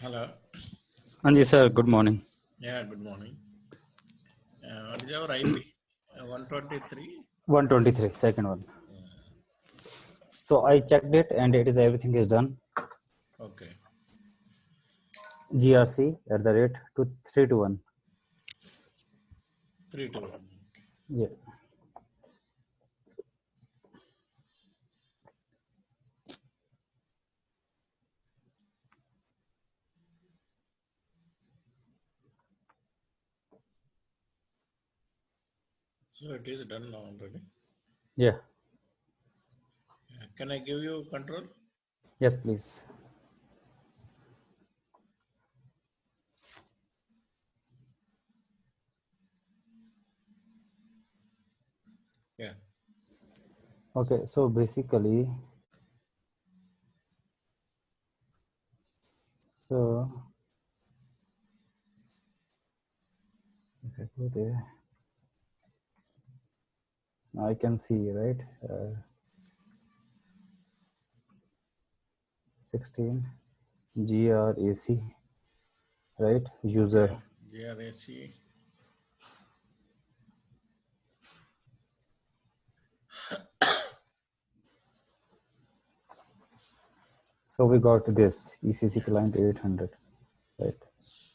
Hello. Anji sir, good morning. Yeah, good morning. What is our IP? 123. 123, second one. So I checked it and it is everything is done. Okay. GRC at the rate to 3 to 1. 321. Yeah. So it is done now already. Yeah. Can I give you control? Yes, please. Yeah. Okay. So basically, so if I go there, I can see, right? 16 GRAC, right? User. Yeah. GRAC. So we got this ECC Yes. client 800, right?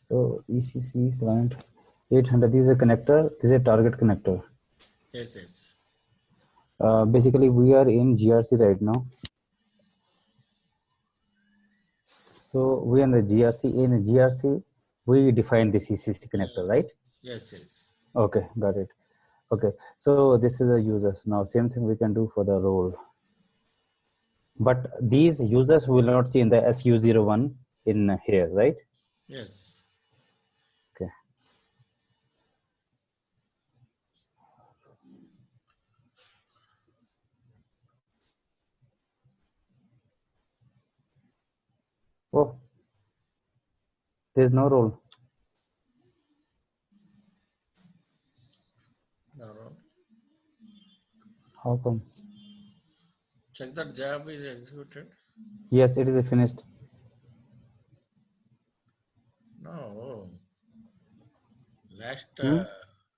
So ECC client 800. This is a connector. This is a target connector. Yes. Basically, we are in GRC right now. So we are in the GRC. In the GRC, we define the CCC connector, right? Yes. Okay, got it. Okay, so this is the users. Now, same thing we can do for the role. But these users will not see in the SU01 in here, right? Yes. Okay. Oh, there's no role. No. How come? Check that job is executed. Yes, it is finished. No. Last Hmm?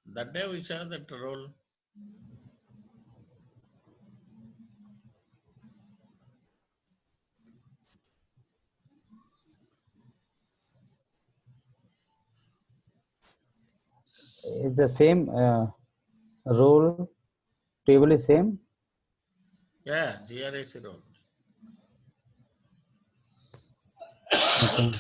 that day we saw that role. It's the same role. Table is same. Yeah, GRAC role. Okay.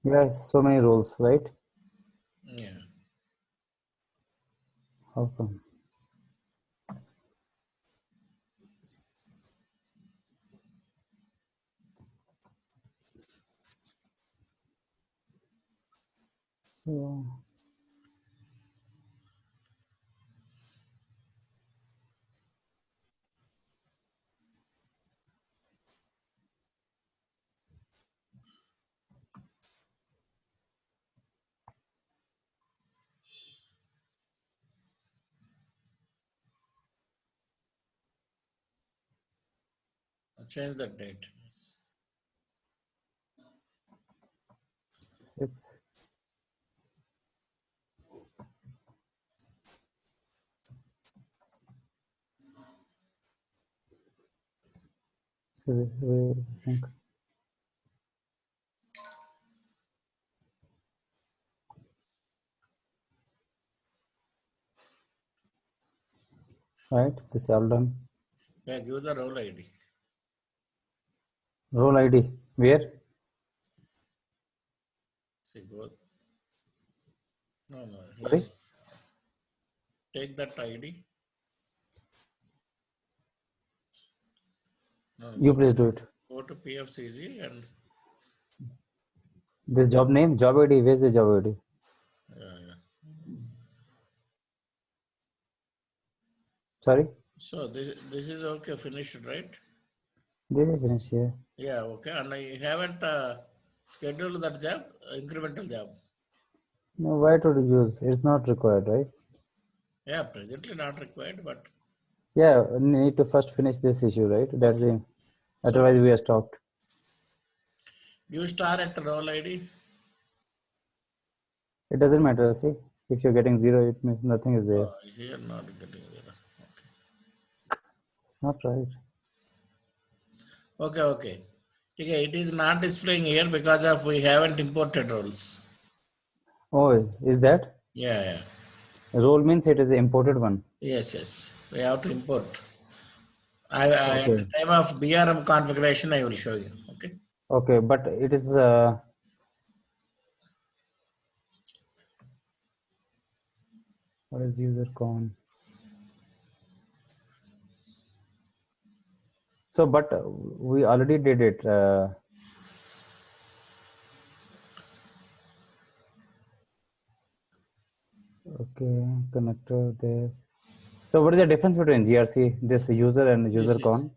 Yes, so many roles, right? Yeah. How come? So Change the date. Yes. 6. So we think. Right, this is all done. Yeah, give the role ID. Role ID, where? See, go. No, here. Sorry? Take that ID. You please do it. Go to PFCG and This job name, job ID. Where's the job ID? yeah. Sorry, So this is okay, finished, right? this is finished here. Yeah, okay. And I haven't scheduled that job, incremental job. No, why to use? It's not required, right? Yeah, presently not required, but Yeah, need to first finish this issue, right? That's it. so Otherwise, we are stopped. give star at role ID. It doesn't matter. See, if you're getting 0, it means nothing is there. Here not getting there. It's not right. Okay, okay. Okay, it is not displaying here because of we haven't imported roles. Oh, is that? Yeah, yeah. Role means it is an imported one. Yes, yes. We have to import. At Okay. the time of BRM configuration, I will show you. Okay. Okay, but it is. What is user con? So, but we already did it. Okay, connector this. So, what is the difference between GRC, this user, and user This is con?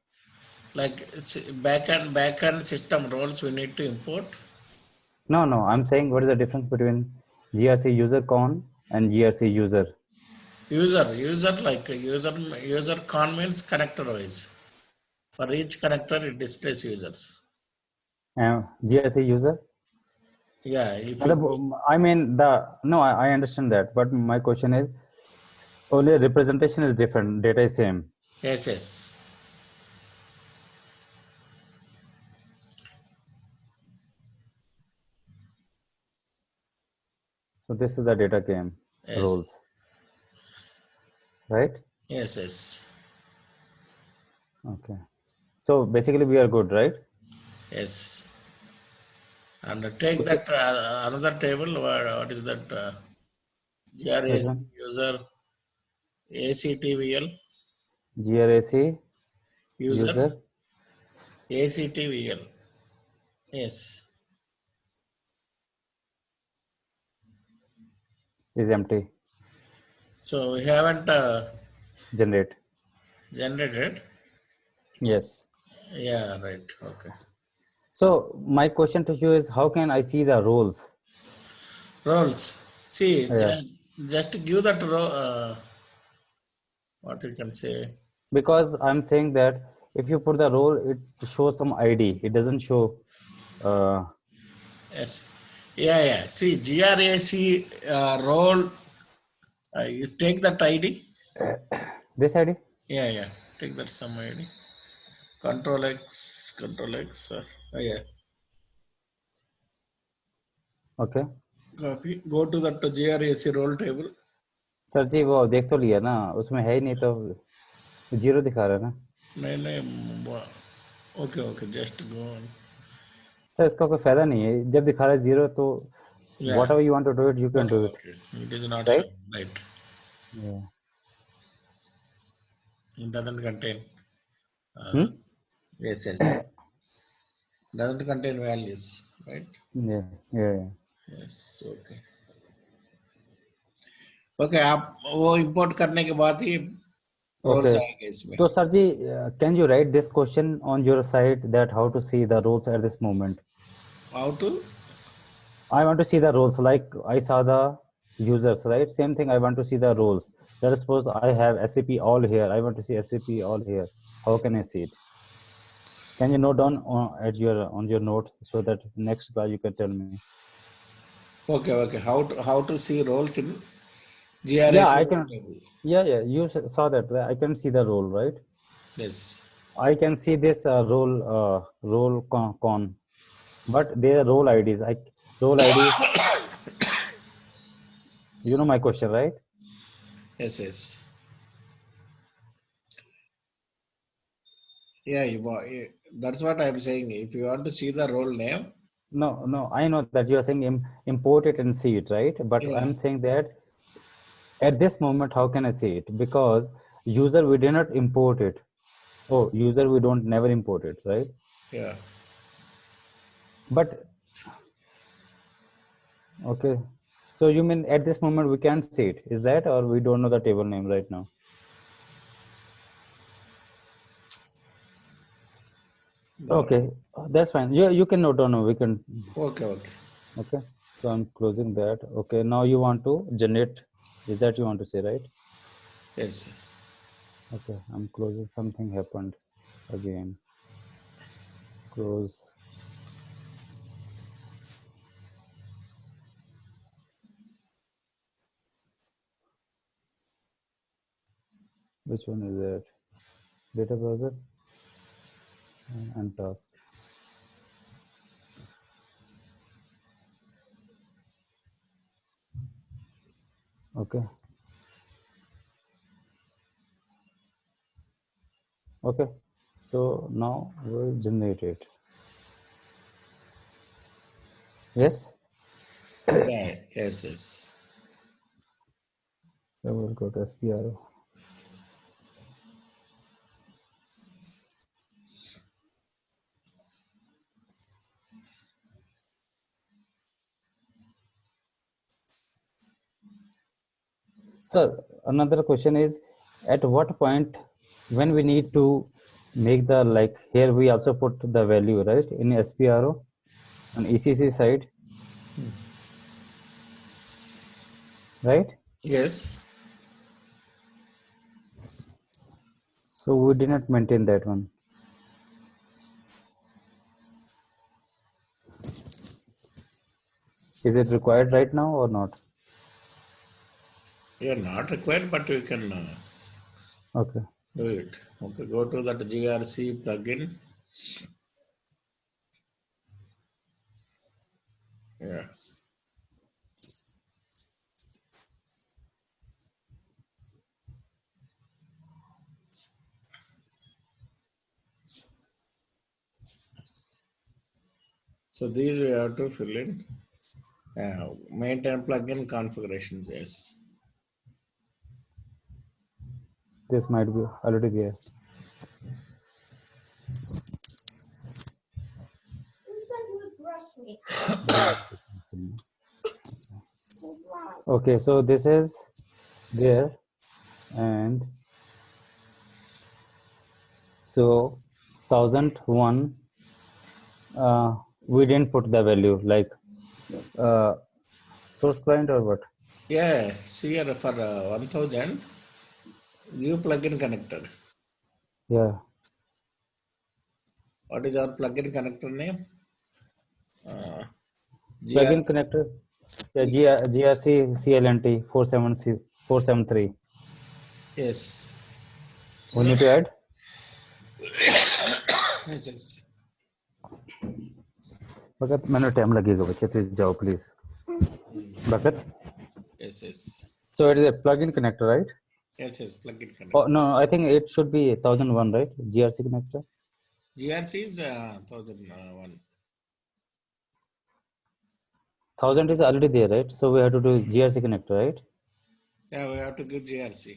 like it's backend system roles we need to import. No, no. I'm saying what is the difference between GRC user con and GRC user? User con means connector wise. For each connector, it displays users. GRC user? Yeah, if you, I mean, I understand that. But my question is, only representation is different, data is same. yes, yes. So this is the data came Yes. roles, right? Yes, yes. Okay. So basically we are good, right? Yes. And take that another table. What is that? Which GRAC one? user ACTVL GRAC user user ACTVL. Yes. is empty. So we haven't Generate. generated. Yes. Yeah, right. Okay. So my question to you is, how can I see the roles? Roles. See, Yeah. just give that row. What you can say? Because I'm saying that if you put the role, it shows some ID. It doesn't show. Yes. Yeah, yeah. See, GRAC role. You take that ID. This ID. Yeah, yeah. Take that some ID. Control X, Control X. Yeah. Okay. Copy. Go to that GRAC role table. Sir ji वो देख तो लिया ना, उसमें है ही नहीं तो 0 दिखा रहा है ना. नहीं. Okay, okay. Just go on. Sir इसका कोई फायदा नहीं है, जब दिखा रहा है 0 तो Yeah. whatever you want to do it, you can Okay, do it. okay. It is not Right? showing. Right. Yeah. It doesn't contain. Yes, yes. Doesn't contain values, right? Yeah, yeah. Yes, okay. Okay, आप वो import करने के बाद ही roles Okay. आएंगे इसमें. So sir ji, can you write this question on your site that how to see the roles at this moment? How to? I want to see the roles, like I saw the users, right? Same thing, I want to see the roles. Let us suppose I have SAP all here. I want to see SAP all here. How can I see it? Can you note down on your note so that next class you can tell me? Okay, okay. How to see roles in GRAC Yeah, I can. table? Yeah, yeah. You saw that. Right? I can see the role, right? Yes. I can see this role con, but there are role IDs. Role IDs. You know my question, right? Yes, yes. Yeah, that's what I'm saying. If you want to see the role name. No, no. I know that you are saying import it and see it, right? But Yeah. I'm saying that at this moment, how can I see it? Because user, we did not import it. Oh, user we don't never import it, right? Yeah. But okay. So you mean at this moment we can't see it? Is that, or we don't know the table name right now? No. Okay, that's fine. You can note down. We can. Okay, okay. Okay. So I'm closing that. Okay. Now you want to generate. Is that you want to say, right? Yes. Yes. Okay. I'm closing. Something happened again. Close. Which one is that? Data browser and task. Okay. Okay. So now we'll generate it. Yes. Yeah. Yes. Yes. So we'll go to SPRO. So another question is, at what point when we need to make the, like here we also put the value, right, in SPRO on ECC side, right? Yes. So we did not maintain that one. Is it required right now or not? You're not required, but you can Okay. do it. Okay. Go to that GRC plugin. Yeah. So these we have to fill in. Maintain plugin configurations. Yes. This might be already there. Okay, so this is there, and so 1001 we didn't put the value, like source client or what? Yeah. See here for 1000, give plugin connector. Yeah, What is our plugin connector name? Uh, plugin GRC. connector. Yeah, GRC CLNT 473. Yes. We need to add. Yes. Yes. Bhagat, मैंने time लगेगा बच्चे, please जाओ please. Bhagat. Yes. Yes. So it is a plugin connector, right? Yes. Yes. Plugin connector. Oh no, I think it should be 1001, right? GRC connector. GRC is 1001. 1000 is already there, right? So we have to do GRC connector, right? Yeah, we have to give GRC.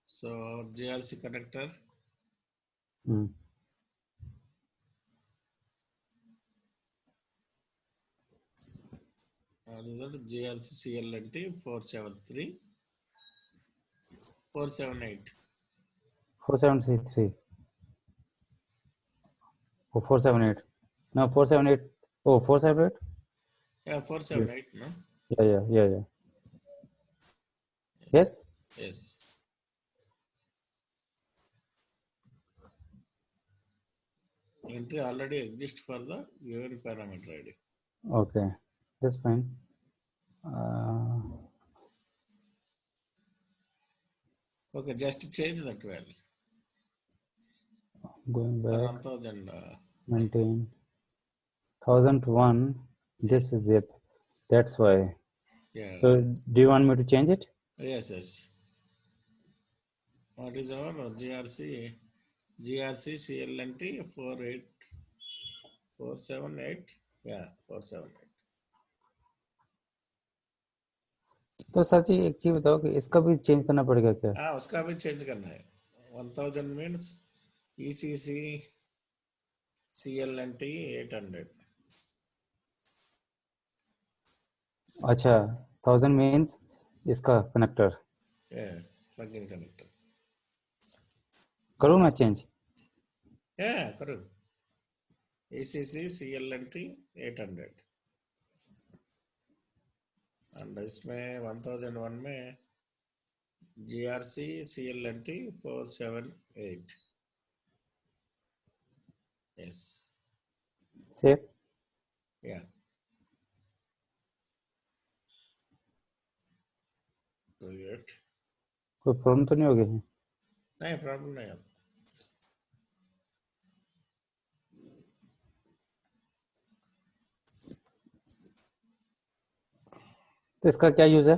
So GRC connector. Hmm. Result GRC CLNT 473 478. 4733. Oh, 478. No, 478. Oh, 478. Yeah, 478. No. Yeah. Yes. Yes. Yes. Entry already exists for the given parameter ID. Okay, that's fine. Okay, just change that value. Going back, 1000. maintain 1001. This is it. That's why. Yeah. So, do you want me to change it? Yes. Yes. What is our GRC? GRC CLNT 478. Yeah, 478. तो sir जी एक चीज बताओ कि इसका भी change करना पड़ेगा क्या? हाँ, उसका भी चेंज करना है. 1000 मीन्स ECC CLNT 800. अच्छा 1000 मीन्स इसका कनेक्टर Yeah, plug-in connector. करूँ मैं change? Yeah, correct. ECC CLNT 800. And इसमें 1001 में GRC CLNT 478. Yes. Safe? Yeah. Great. कोई प्रॉब्लम तो नहीं होगी? नहीं, प्रॉब्लम नहीं आता. तो इसका क्या यूज है?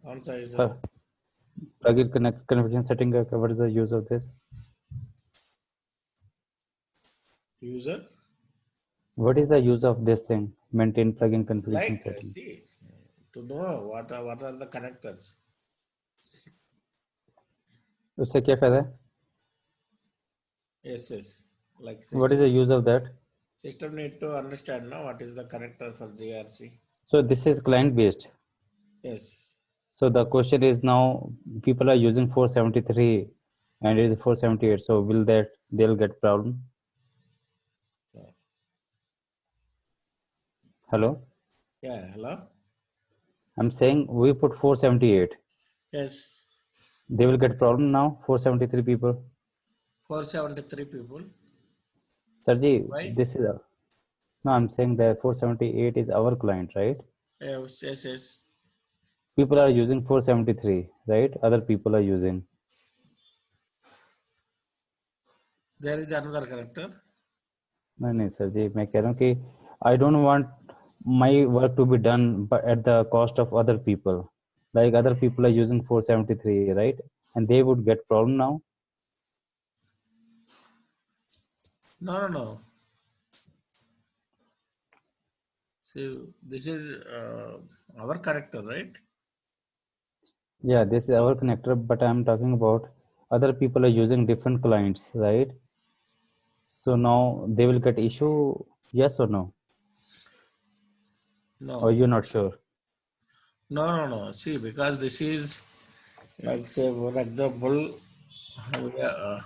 कौन सा user? Sir plugin configuration setting का what is the use of this? User? What is the use of this thing? Maintain plugin configuration Like, setting. see, to know what are the connectors. उससे क्या फायदा है? Yes, yes. Like What is the use of that? system need to understand now what is the connector for GRC. So this is client based. Yes. So the question is now people are using 473 and it is 478. So will that they'll get problem? Yeah. Hello? Yeah, hello? I'm saying we put 478. Yes. They will get problem now, 473 people. 473 people. Sarji, Why? this is no, I'm saying that 478 is our client, right? Yes, yes, yes. People are using 473, right? Other people are using. There is another connector. नहीं sir ji, मैं कह रहा हूँ कि I don't want my work to be done but at the cost of other people. Like other people are using 473, right? And they would get problem now. No, no, no. See, this is our connector, right? Yeah, this is our connector, but I'm talking about other people are using different clients, right? So now they will get issue, yes or no? No. Or you're not sure? No, no, no. See, because this is like, say, for example, uh,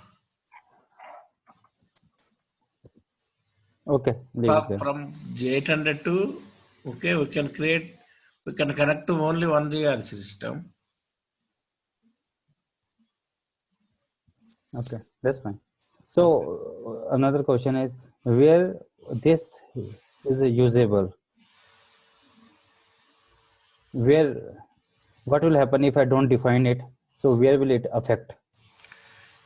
Okay, leave it there. from J800 to, okay, we can connect to only one GRC system. Okay, that's fine. So another question is where this is usable. Where what will happen if I don't define it? So where will it affect?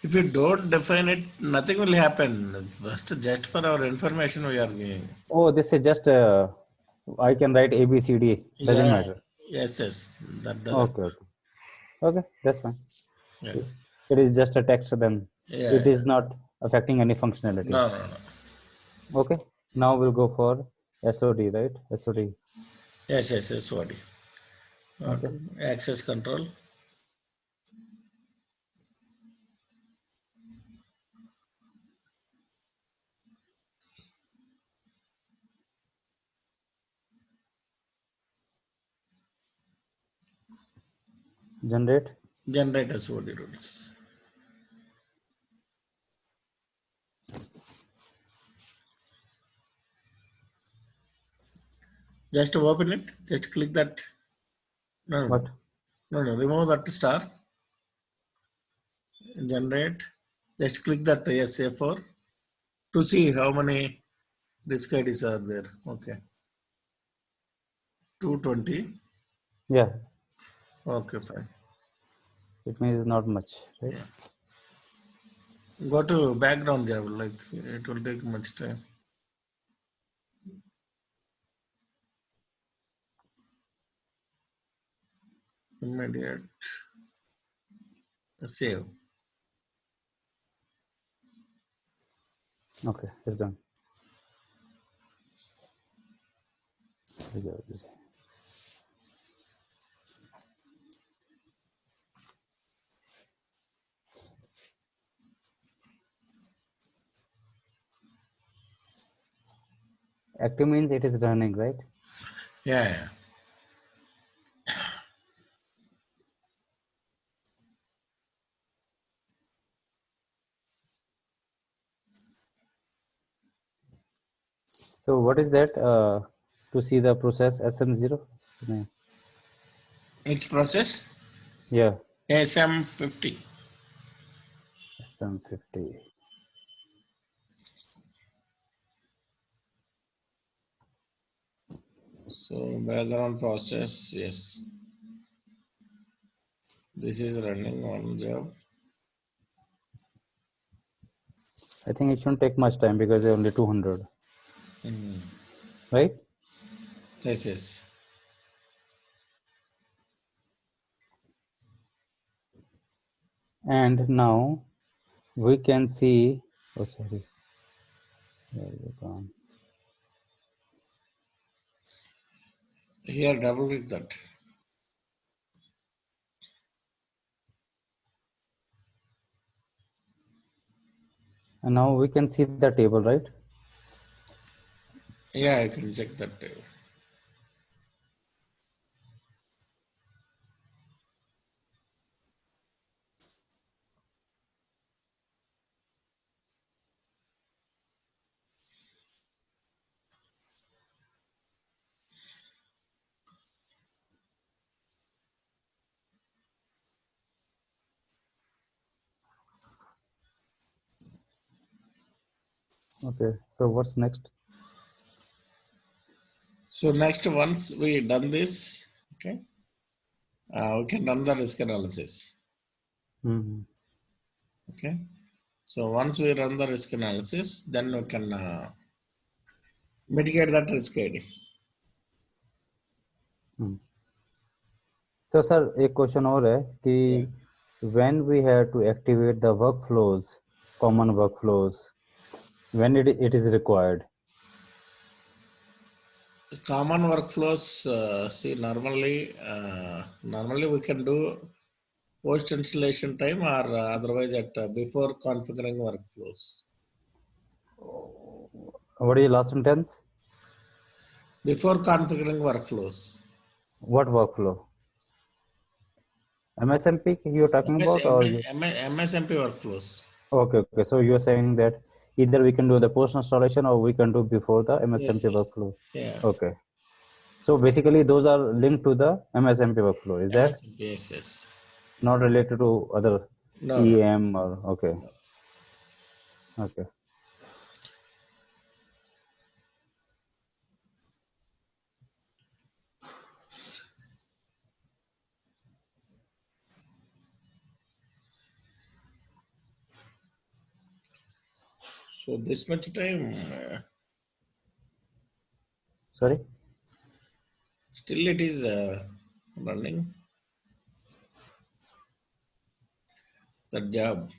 If you don't define it, nothing will happen. First, just for our information, we are giving. Oh, this is just I can write A B C D. Doesn't Yeah, matter. yes, yes. That doesn't. Okay, okay, okay. That's fine. Yeah, It is just a text. Then yeah, it yeah. is not affecting any functionality. No, no, no. Okay. Now we'll go for SOD, right? SOD. Yes, yes, yes. What? Okay. Access control. Generate. Generate SOD rules. Just open it. Just click that. No, no, What? no. No, no. Remove that star. Generate. Just click that yes A4 to see how many disk IDs are there. Okay. 220. Yeah. Okay, fine. It means not much, right? Yeah. Go to background job. Like it will take much time. Immediate save. Okay, it's done. Active means it is running, right? Yeah. So what is that? To see the process SM0? Yeah. Which process? Yeah, SM50. SM50. So background process, yes. This is running one job. I think it shouldn't take much time because it's only 200, right? Yes. And now we can see, oh sorry, where is it gone? Here, double click that. And now we can see the table, right? Yeah, I can check that table. Okay, so what's next? So next, once we done this, okay, we can run the risk analysis. Mhm. Okay. So once we run the risk analysis, then we can mitigate that risk ID. तो sir एक question और है कि when we have to activate the workflows, common workflows, when it is required. Common workflows, see, normally we can do post installation time or otherwise at before configuring workflows. What is the last sentence? Before configuring workflows. What workflow? MSMP you're talking about, or you? MSMP workflows. Okay. So you're saying that either we can do the post installation or we can do before the MSMP Yes. workflow. Yeah. Okay. So basically those are linked to the MSMP workflow. Is that MSMP, yes. not related to other No. EM or okay? Okay. So this much time, Sorry. still it is running that job.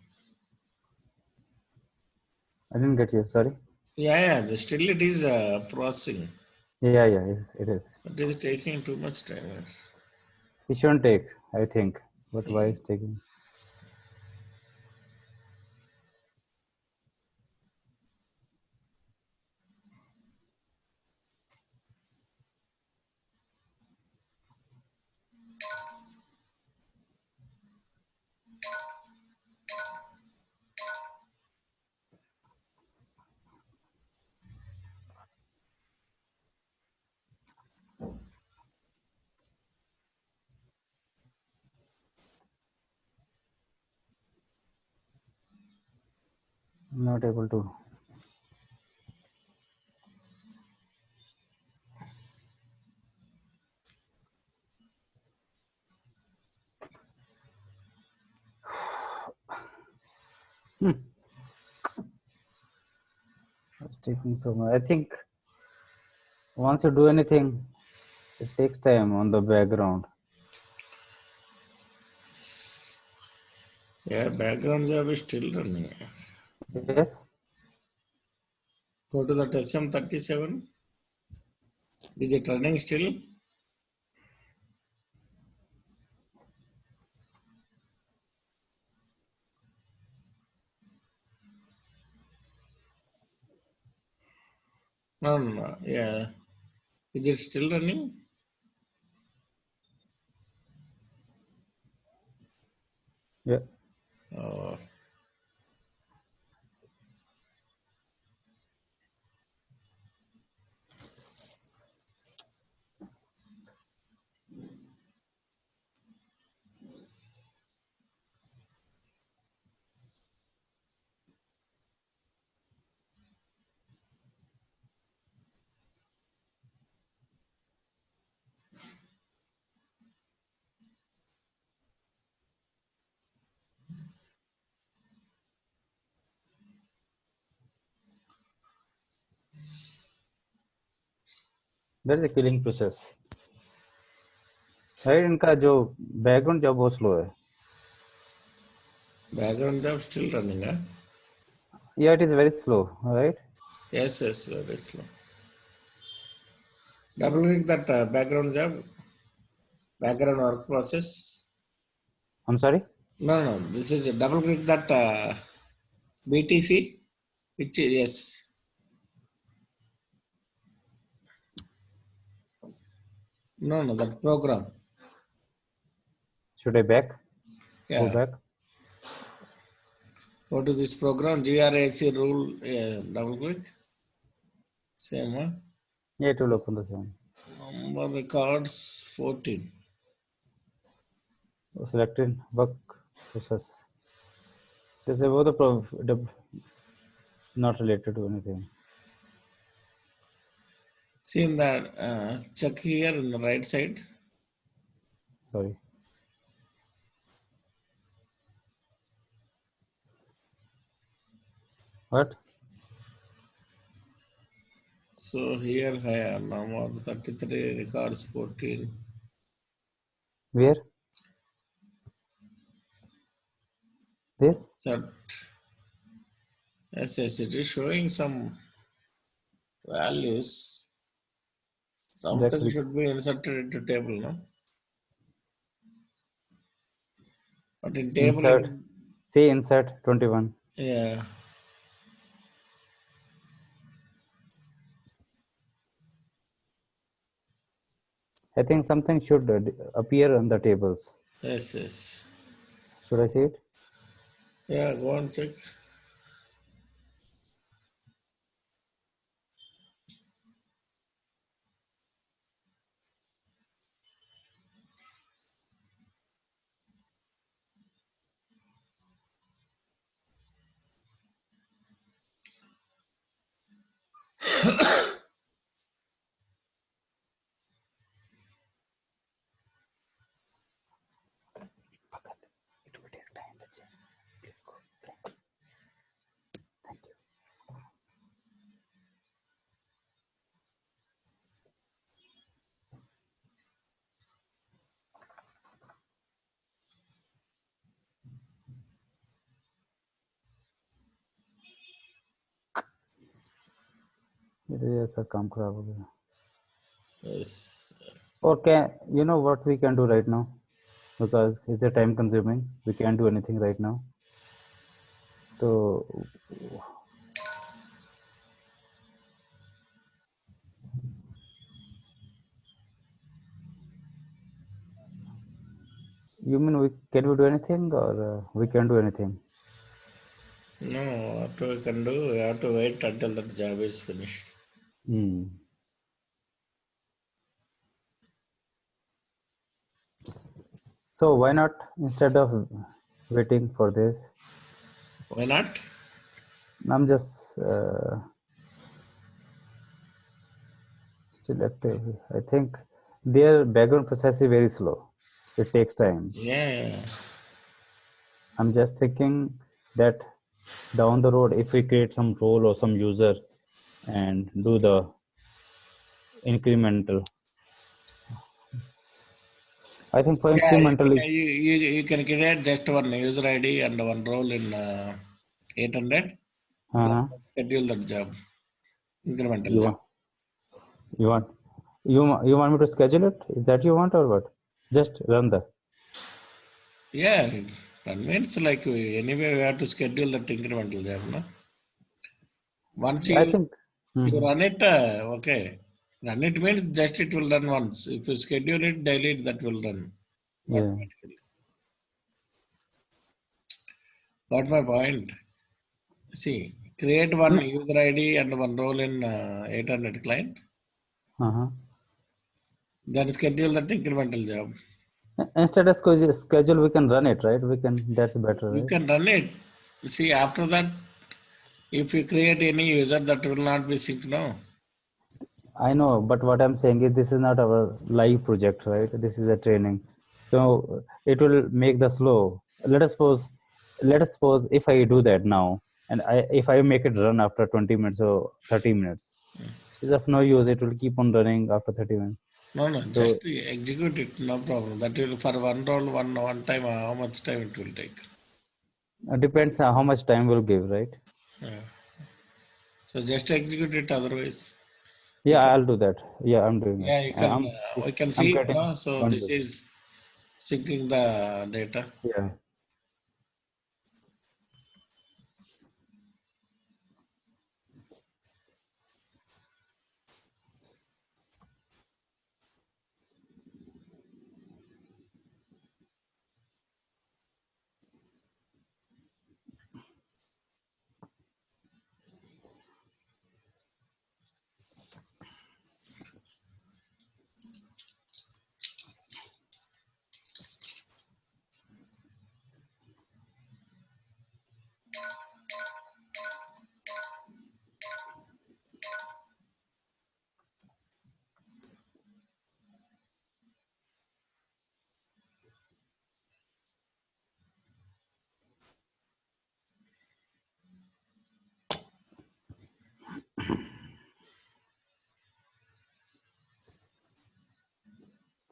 I didn't get you. Sorry. Yeah. Still it is processing. Yeah. Yes, it is. It is taking too much time. It shouldn't take, I think. But why is taking? I'm not able to. It's taking so much. I think once you do anything, it takes time on the background. Yeah, background job is still running. Yes. Go to that SM37. Is it running still? No, no, no. Yeah. Is it still running? Yeah. Oh. That is a killing process. Right, इनका जो background job बहुत slow है. Background job still running, huh? Yeah, it is very slow, right? Yes, yes, very slow. Double click that background job, background work process. I'm sorry. No, no, this is a double click that BTC, which is, yes. No, no, that program. Should I back? Go Yeah. back. Go to this program, GRAC rule, double click. Same one. Yeah, it will open the same. Number records 14. Selected work process. This is about the not related to anything. See in that, check here in the right side. Sorry. What? So here I am, number 33, records 14. Where? This? That, yes, yes, it is showing some values. Something Exactly. should be inserted into table, no? But in table, Insert. See insert 21. yeah. I think something should appear on the tables. Yes, yes. Should I see it? Yeah, go and check. It will take time. Please go. Thank you. ये ऐसा काम खराब हो गया. Yes. Or can you know what we can do right now? Because it's a time consuming. We can't do anything right now. So you mean can we do anything or we can't do anything? No, what we can do, we have to wait until the job is finished. So why not, instead of waiting for this, Why not? I'm just still active. I think their background process is very slow. It takes time. Yeah. I'm just thinking that down the road, if we create some role or some user and do the incremental, I think for incremental is You can create just one user ID and one role in 800. uh-huh. Schedule that job. Incremental you job. want you want You want me to schedule it? Is that you want or what? Just run the. Yeah, that means like anyway we have to schedule the incremental job, no? Once I think. you Mhm. run it, okay. Run it means just it will run once. If you schedule it daily, that will run Yeah. automatically. Got my point? See, create one No. user ID and one role in 800 client, Uh-huh. then schedule that incremental job. Instead of schedule, we can run it, right? We can. That's better, You right? can run it. See, after that, if you create any user, that will not be synced now. I know, but what I'm saying is this is not our live project, right? This is a training. So it will make the slow. Let us suppose if I do that now, and if I make it run after 20 minutes or 30 minutes, it's of no use. It will keep on running after 30 minutes. No, no, just So execute it, no problem. That will for one role, one time, how much time it will take. it depends on how much time we'll give, right? Yeah. So just execute it. Otherwise, you Yeah, can, I'll do that. Yeah, I'm doing it. yeah, you can. We can I'm see it getting now. So one this bit. is syncing the data. Yeah.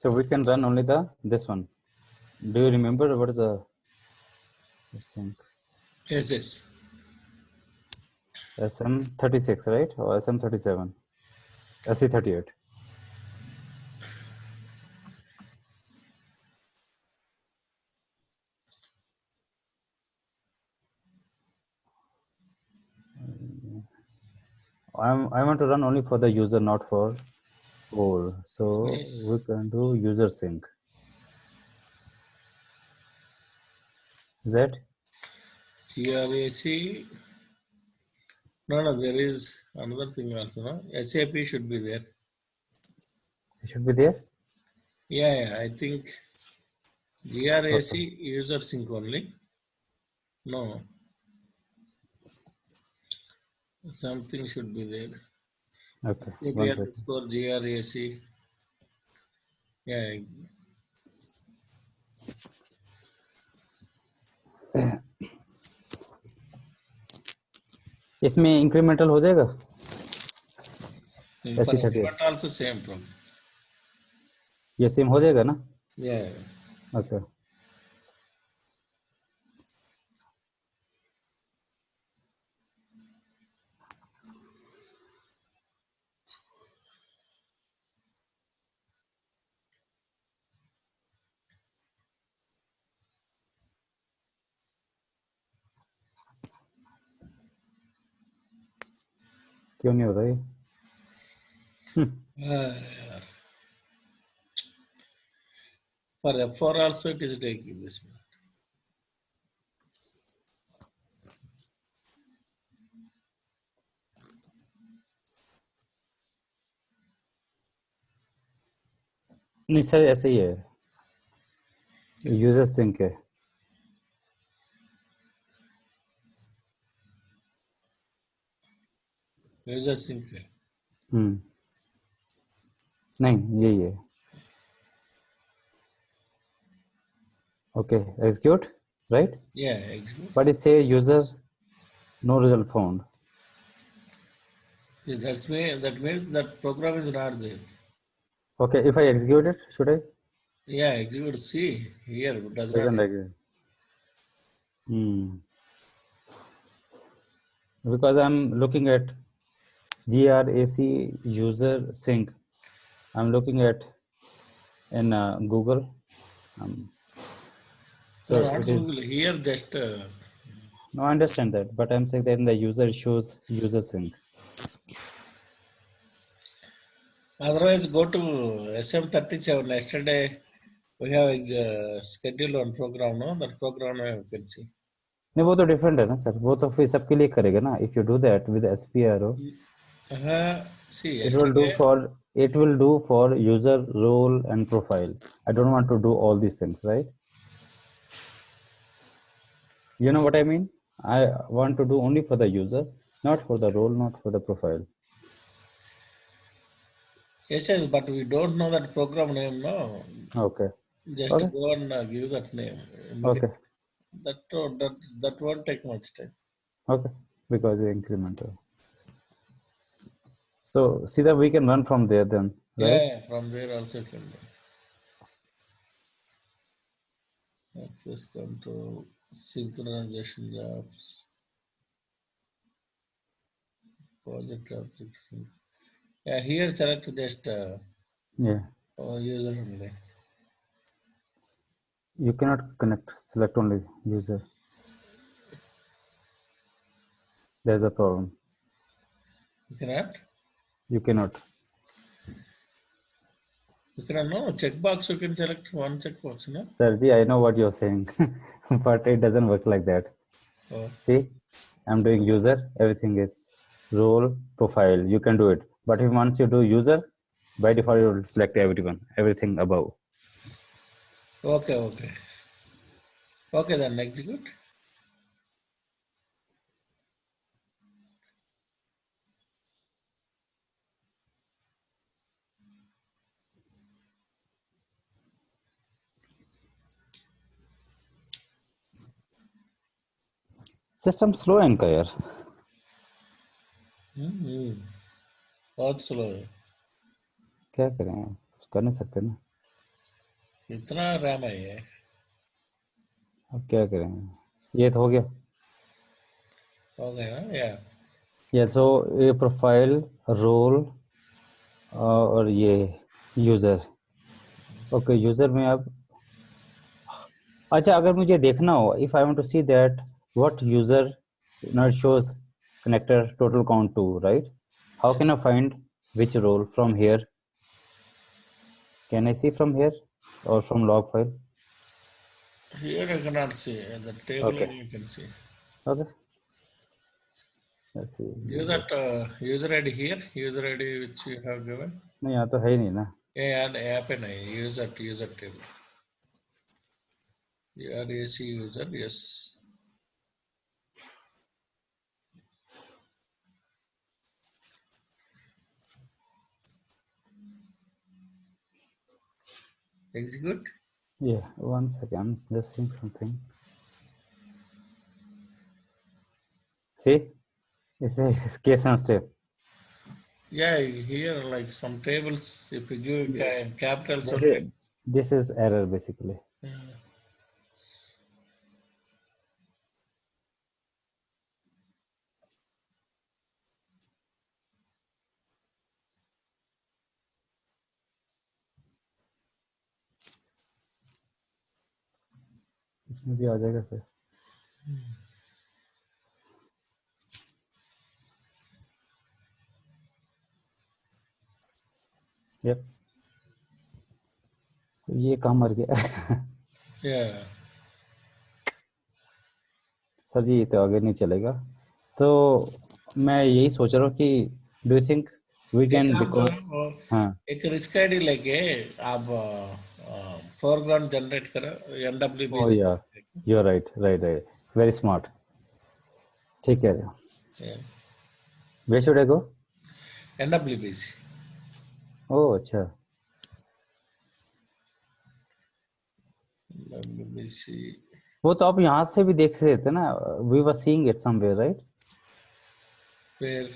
So we can run only the this one. Do you remember what is the sync? Yes, yes. SM36, right? Or SM37? SC38. I want to run only for the user, not for all. So Yes. we can do user sync. Is that? GRAC. No, no, there is another thing also. No? SAP should be there. It should be there? Yeah, yeah. I think GRAC Okay. user sync only. No, something should be there. Okay. SAP One second. underscore GRAC. Yeah, इसमें incremental हो जाएगा? for SC38. import also same problem. ये same हो जाएगा ना? Yeah. Okay. क्यों नहीं हो रहा ये? Uh, for F4 also it is taking this. नहीं सर ऐसे ही है. User sync है. User sync. नहीं यही है. Okay. Execute, right? Yeah, exactly. But it say user no result found. That means that program is not there. Okay. If I execute it, should I? Yeah, execute. See here, it does not. Doesn't execute. Because I'm looking at GRAC user sync. I'm looking at in Google. So No, not it is. Google. Here, just No, I understand that, but I'm saying that in the user shows user sync. otherwise go to SM37. Yesterday we have scheduled one program. No, that program you can see. नहीं वो तो different है ना sir वो तो फिर सबके लिए करेगा ना if you do that with SPRO See, it will do yesterday. for user role and profile. I don't want to do all these things, right? You know what I mean? I want to do only for the user, not for the role, not for the profile. Yes, but we don't know that program name. No, Okay. just Okay. go and give that name. Okay. That won't take much time. Okay. Because it's incremental. So see that we can run from there then, right? Yeah, from there also you can do. Access control, synchronization jobs, project objects. Yeah, here select just Yeah. user only. You cannot connect. Select only user. There's a problem. You cannot. You cannot. You cannot. No checkbox. You can select one checkbox. No. Sergi, I know what you're saying, but it doesn't work like that. Oh, See, I'm doing user, everything is role, profile. You can do it. But if once you do user, by default, you will select everyone, everything above. okay, okay. Okay, then execute. System slow इनका यार बहुत slow है. क्या करें कर नहीं सकते ना इतना रैम है ये. अब क्या करें ये तो हो गया हो गया ना. या ये सो ये प्रोफाइल रोल और ये यूजर ओके यूजर में अब अच्छा अगर मुझे देखना हो if I want to see that what user not shows connector total count to right how can I find which role from here can I see from here or from log file here you cannot see the table. okay You can see. okay let's see Give that user ID here. User ID which you have given. नहीं यहाँ तो है ही नहीं ना Yeah, and app नहीं. User table. RAC user. Yes. Execute. yeah one second I'm just seeing something see it's a case sensitive Yeah, here like some tables. If you give capitals this only. is this is error basically इसमें भी आ जाएगा फिर yep तो ये काम मर गया Yeah. Sir जी ये तो आगे नहीं चलेगा तो मैं यही सोच रहा हूँ कि डू यू थिंक वी एक कैन काम बिकॉज करो. हाँ एक रिस्क आईडी लेके आप फोरग्राउंड जनरेट करो. Oh NWBC. या you are right right right very smart ठीक है where should I go NWBC. Oh अच्छा NWBC. वो तो आप यहाँ से भी देख सकते ना we were seeing it somewhere right Where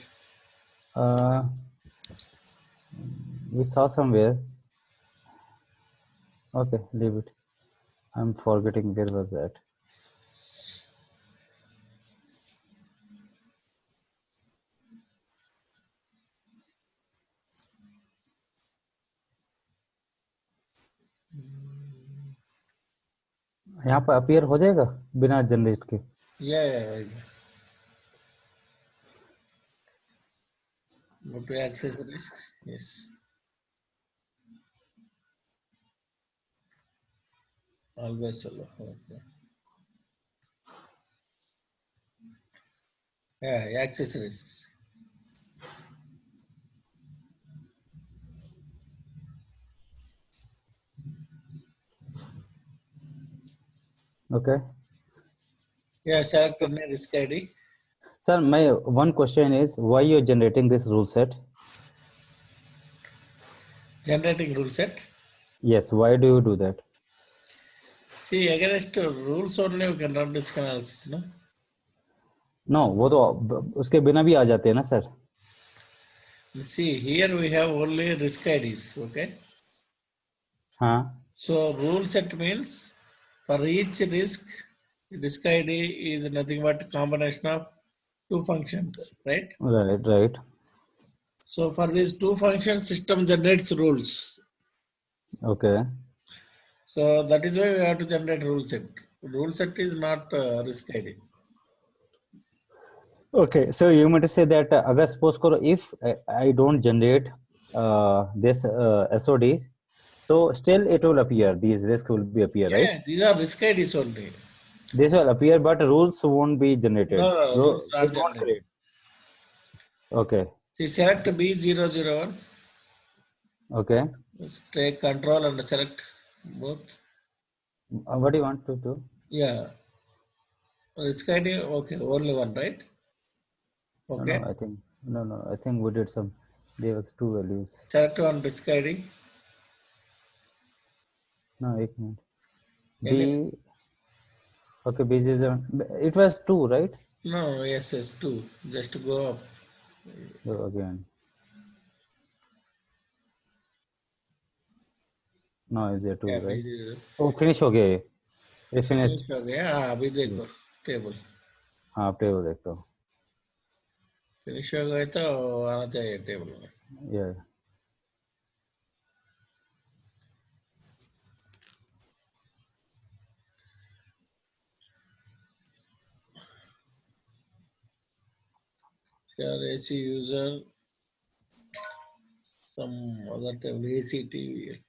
we saw somewhere okay leave it I'm forgetting where was that यहाँ पर अपीयर हो जाएगा बिना जनरेट के? Yeah. Go to access risks. Yes. Always allow. Okay. Yeah, access risks. Okay. Yeah, select any risk ID. Sir, my one question is why you're generating this rule set? Generating rule set. Yes, why do you do that? See, against rules only we can run risk analysis, no? No, वो तो उसके बिना भी आ जाते हैं ना sir? See, here we have only risk IDs, okay? हाँ. So rule set means for each risk ID is nothing but combination of two functions, right? Right. So for these two functions, system generates rules. Okay. So that is why we have to generate rule set. Rule set is not risk ID. Okay, so you meant to say that अगर suppose करो if I don't generate this SOD, so still it will appear, these risks will be appear, right? Yeah, these are risk IDs only. This will appear, but rules won't be generated. No, rules are It won't generated. create. Okay. See, select B001. Okay. Just take control and select both. What do you want to do? Yeah. Risk ID, okay, only one, right? Okay. No, I think no. I think we did some. There was two values. Select one risk ID. No, एक minute. Any- B. Okay, B is it was two, right? No, yes, two. Just go up. So again. No, is there two, Yeah, right? B0. Oh, finish हो गया ये. ये finished. Finish हो गया. हाँ, अभी देखो टेबल. हाँ, टेबल देखता हूँ. फिनिश हो गए तो आना चाहिए टेबल में. Yeah. Here AC user, some other table, AC TV.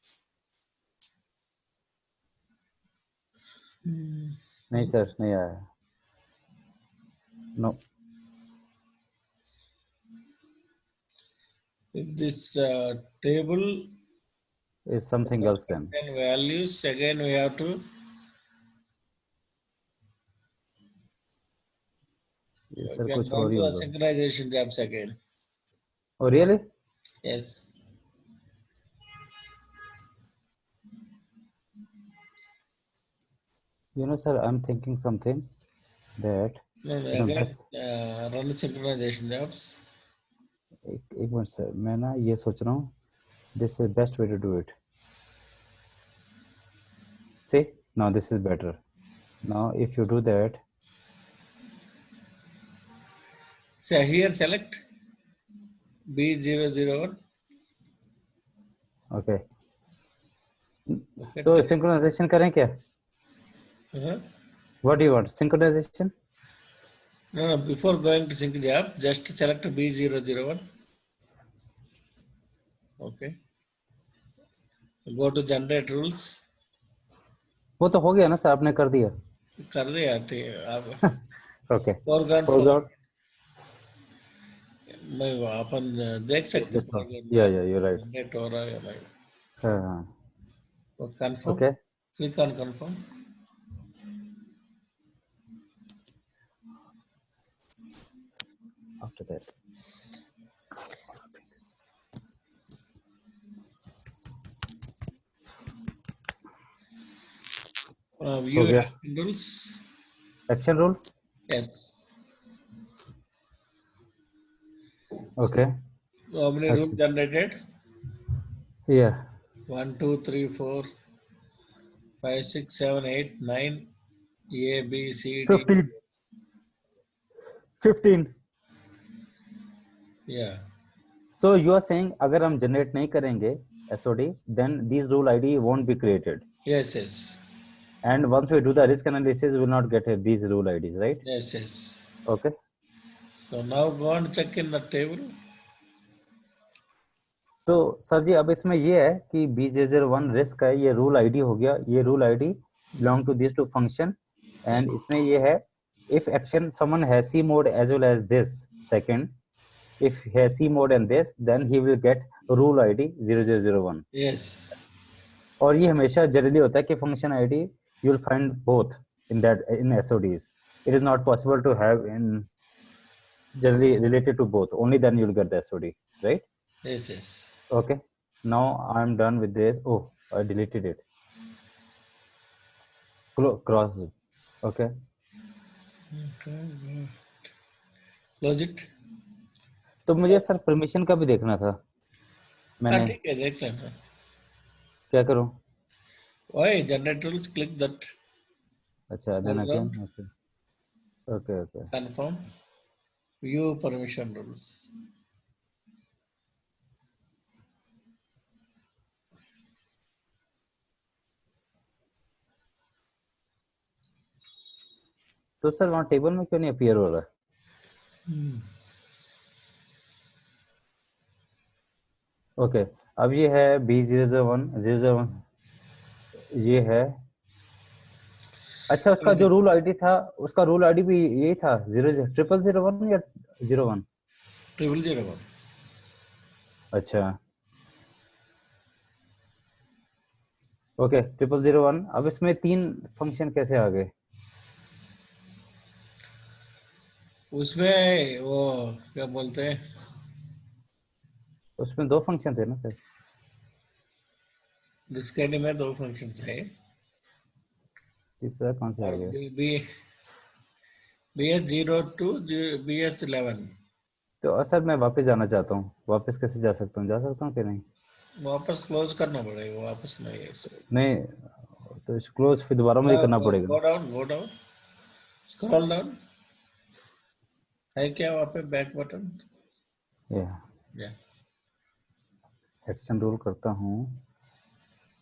नहीं सर, नहीं आया. No. If this table Is something else then. and values, again we have to sir we can कुछ go और to ही the होगा. synchronization jobs again. Oh really? Yes. You know, sir, I'm thinking something that No, again run synchronization jobs. एक minute sir, मैं ना ये सोच रहा हूँ. This is best way to do it. See, now this is better. Now if you do that. So here select B001. Okay. तो synchronization करें क्या? What do you want? Synchronization? No, before going to sync job, just select B001. Okay. Go to generate rules. वो तो हो गया ना sir, आपने कर दिया. कर दिया आप. Okay. Foreground. मैं अपन देख सकते हैं. Yeah, you're right. Generate हो रहा है नहीं. हाँ. Confirm. Okay. Click on confirm. After that. View Okay. action rules. Action rule? Yes. Okay. How many rules generated? Yeah. 1, 2, 3, 4, 5, 6, 7, 8, 9. A, B, C, D. 15. Yeah. So you are saying अगर हम generate नहीं करेंगे SOD, then these rule ID won't be created. Yes, yes. And once we do the risk analysis, we will not get these rule IDs, right? Yes, yes. Okay. So now go and check in the table. तो sir जी अब इसमें ये है कि B001 risk है, ये rule ID हो गया, ये rule ID belong to this two function, and इसमें ये है if action someone has C mode as well as this second, if he has C mode and this, then he will get rule ID 0001. Yes. और ये हमेशा generally होता है कि function ID you will find both in that in SODs. It is not possible to have in generally related to both. Only then you will get the SOD, right? Yes, yes. Okay. Now I'm done with this. Oh, I deleted it. Cross it. Okay. Okay, good. Close it. तो मुझे sir permission का भी देखना था, हाँ मैंने ठीक है, देख लेना. क्या करूं? Why generate rules? Click that. अच्छा, then again. Background. Okay. Confirm. View permission rules. तो सर वहाँ टेबल में क्यों नहीं अपीयर हो रहा है? ओके, अब ये है B001 ये है. अच्छा, उसका जो रूल आईडी था, उसका रूल आईडी भी यही था 00001 या 01? 0001. अच्छा, ओके, 0001. अब इसमें 3 फंक्शन कैसे आ गए? उसमें वो क्या बोलते हैं, उसमें 2 फंक्शन थे ना सर? डिस्कैनी में 2 फंक्शंस है. तीसरा कौन सा आ गया? BS02 BS11. तो सर मैं वापस जाना चाहता हूँ, वापस कैसे जा सकता हूँ? जा सकता हूँ कि नहीं? वापस क्लोज करना पड़ेगा, वापस नहीं है इसको. नहीं, तो क्लोज फिर दोबारा मुझे करना पड़ेगा. Go down, scroll down. है क्या वहाँ पे बैक बटन? या एक्शन रूल करता हूँ.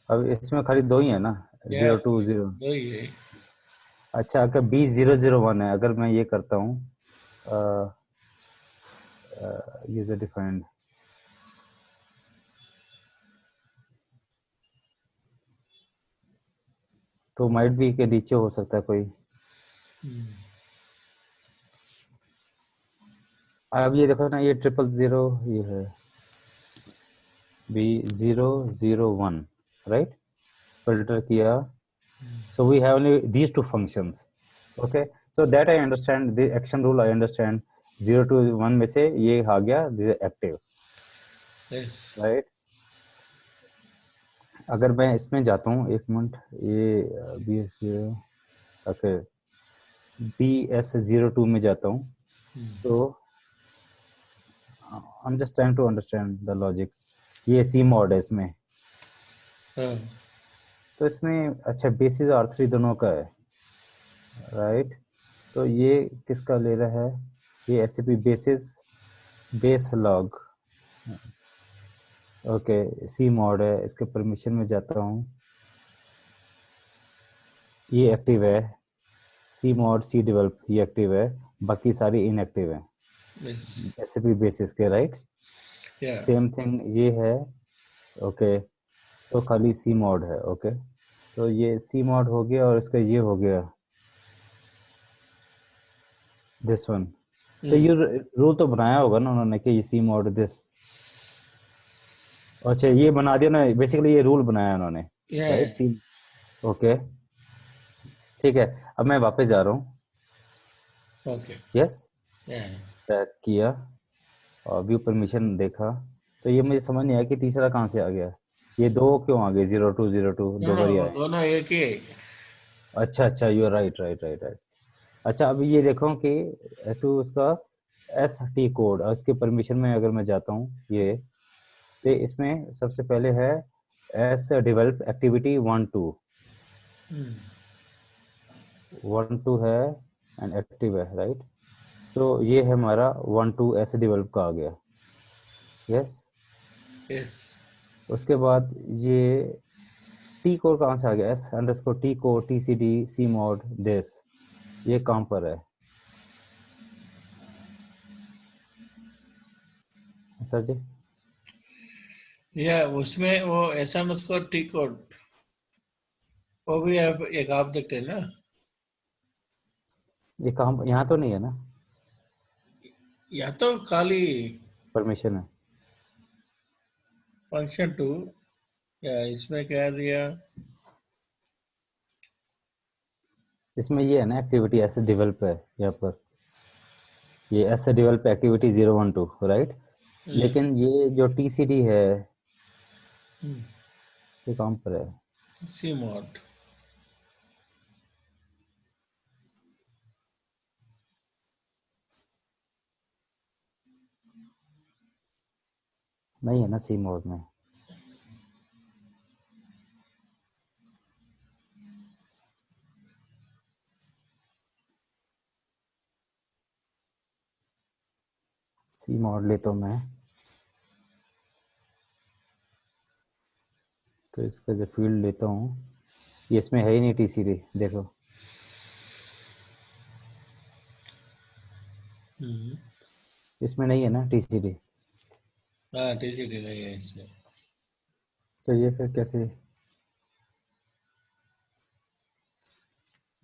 अब इसमें खाली 2 ही है ना, 020. 2 ही है. अच्छा, अगर B001 है, अगर मैं ये करता हूँ यूजर डिफाइंड, तो माइट भी के नीचे हो सकता है कोई. अब ये देखो ना, ये 000 ये है B001, राइट? फिल्टर किया, so we have only these 2 functions. Okay, so that I understand, the action rule I understand. 0 to 1 में से ये आ गया, this is active. Yes. Right? अगर मैं इसमें जाता हूँ, एक मिनट, ये BS0, okay, BS02 में जाता हूँ, तो I'm just trying to understand the logic. ये C mod है इसमें. तो इसमें अच्छा बेसिस R3 दोनों का है, राइट? तो ये किसका ले रहा है? ये SAP basis base log. Okay, C mod है, इसके परमिशन में जाता हूँ, ये एक्टिव है. C mod C develop ये एक्टिव है, बाकी सारी इनएक्टिव है. SAP बेसिस के, राइट? सेम थिंग ये है. ओके, तो खाली C mod है. ओके, तो ये C mod हो गया और इसका ये हो गया दिस वन. तो ये रूल तो बनाया होगा ना उन्होंने कि ये C mod दिस. अच्छा, ये बना दिया ना, बेसिकली ये रूल बनाया उन्होंने, राइट? ओके, ठीक है. अब मैं वापस जा रहा हूँ. ओके, यस, टैग किया और व्यू परमिशन देखा, तो ये मुझे समझ नहीं आया कि तीसरा कहाँ से आ गया. ये 2 क्यों आ गए? 0202 दो बार आए. दोनों एक ही. अच्छा, यू आर राइट. अच्छा, अब ये देखो कि टू उसका ST कोड और इसके परमिशन में अगर मैं जाता हूँ, ये तो इसमें सबसे पहले है S डेवलप एक्टिविटी 1-2 है एंड एक्टिव है, राइट? सो ये है हमारा 1-2 S डेवलप का आ गया. यस. उसके बाद ये टी कोड कहाँ से आ गया, S underscore T code TCD C mod this, ये कहाँ पर है सर जी? या उसमें वो SMS टी कोड वो भी एक ऑब्जेक्ट है ना? ये कहाँ, यहाँ तो नहीं है ना या तो खाली परमिशन है? फंक्शन 2, या इसमें क्या दिया? इसमें ये है ना एक्टिविटी ऐसे डेवलप है यहाँ पर, ये ऐसे डेवलप एक्टिविटी 012 राइट, लेकिन ये जो TCD है ये कहाँ पर है? सी मॉड नहीं है ना सी मोड में। सी मोड लेता हूँ मैं, तो इसका जो फील्ड लेता हूँ ये इसमें है ही नहीं TCD, देखो इसमें नहीं है ना TCD, हाँ TCD नहीं है इसमें। तो ये फिर कैसे?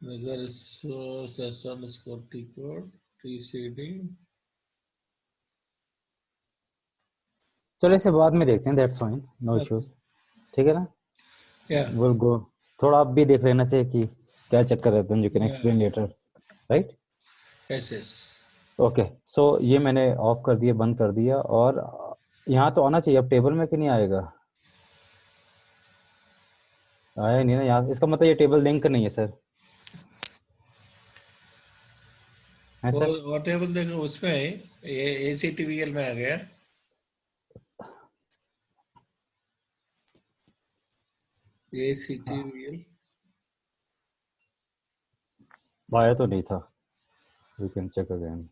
resource S_T code TCD चलो इसे बाद में देखते हैं, दैट्स फाइन, नो इश्यूज, ठीक है ना? या विल गो, थोड़ा आप भी देख लेना चाहिए कि क्या चक्कर है, then you can explain later, right? SS okay, so ये मैंने ऑफ कर दिया, बंद कर दिया, और यहाँ तो आना चाहिए अब टेबल में, कि नहीं आएगा? आया नहीं ना यहाँ, इसका मतलब ये टेबल लिंक नहीं है सर, है सर? वो टेबल देखो उसमें ये ACTVL में आ गया। ACTVL आया तो नहीं था, यू कैन चेक अगेन।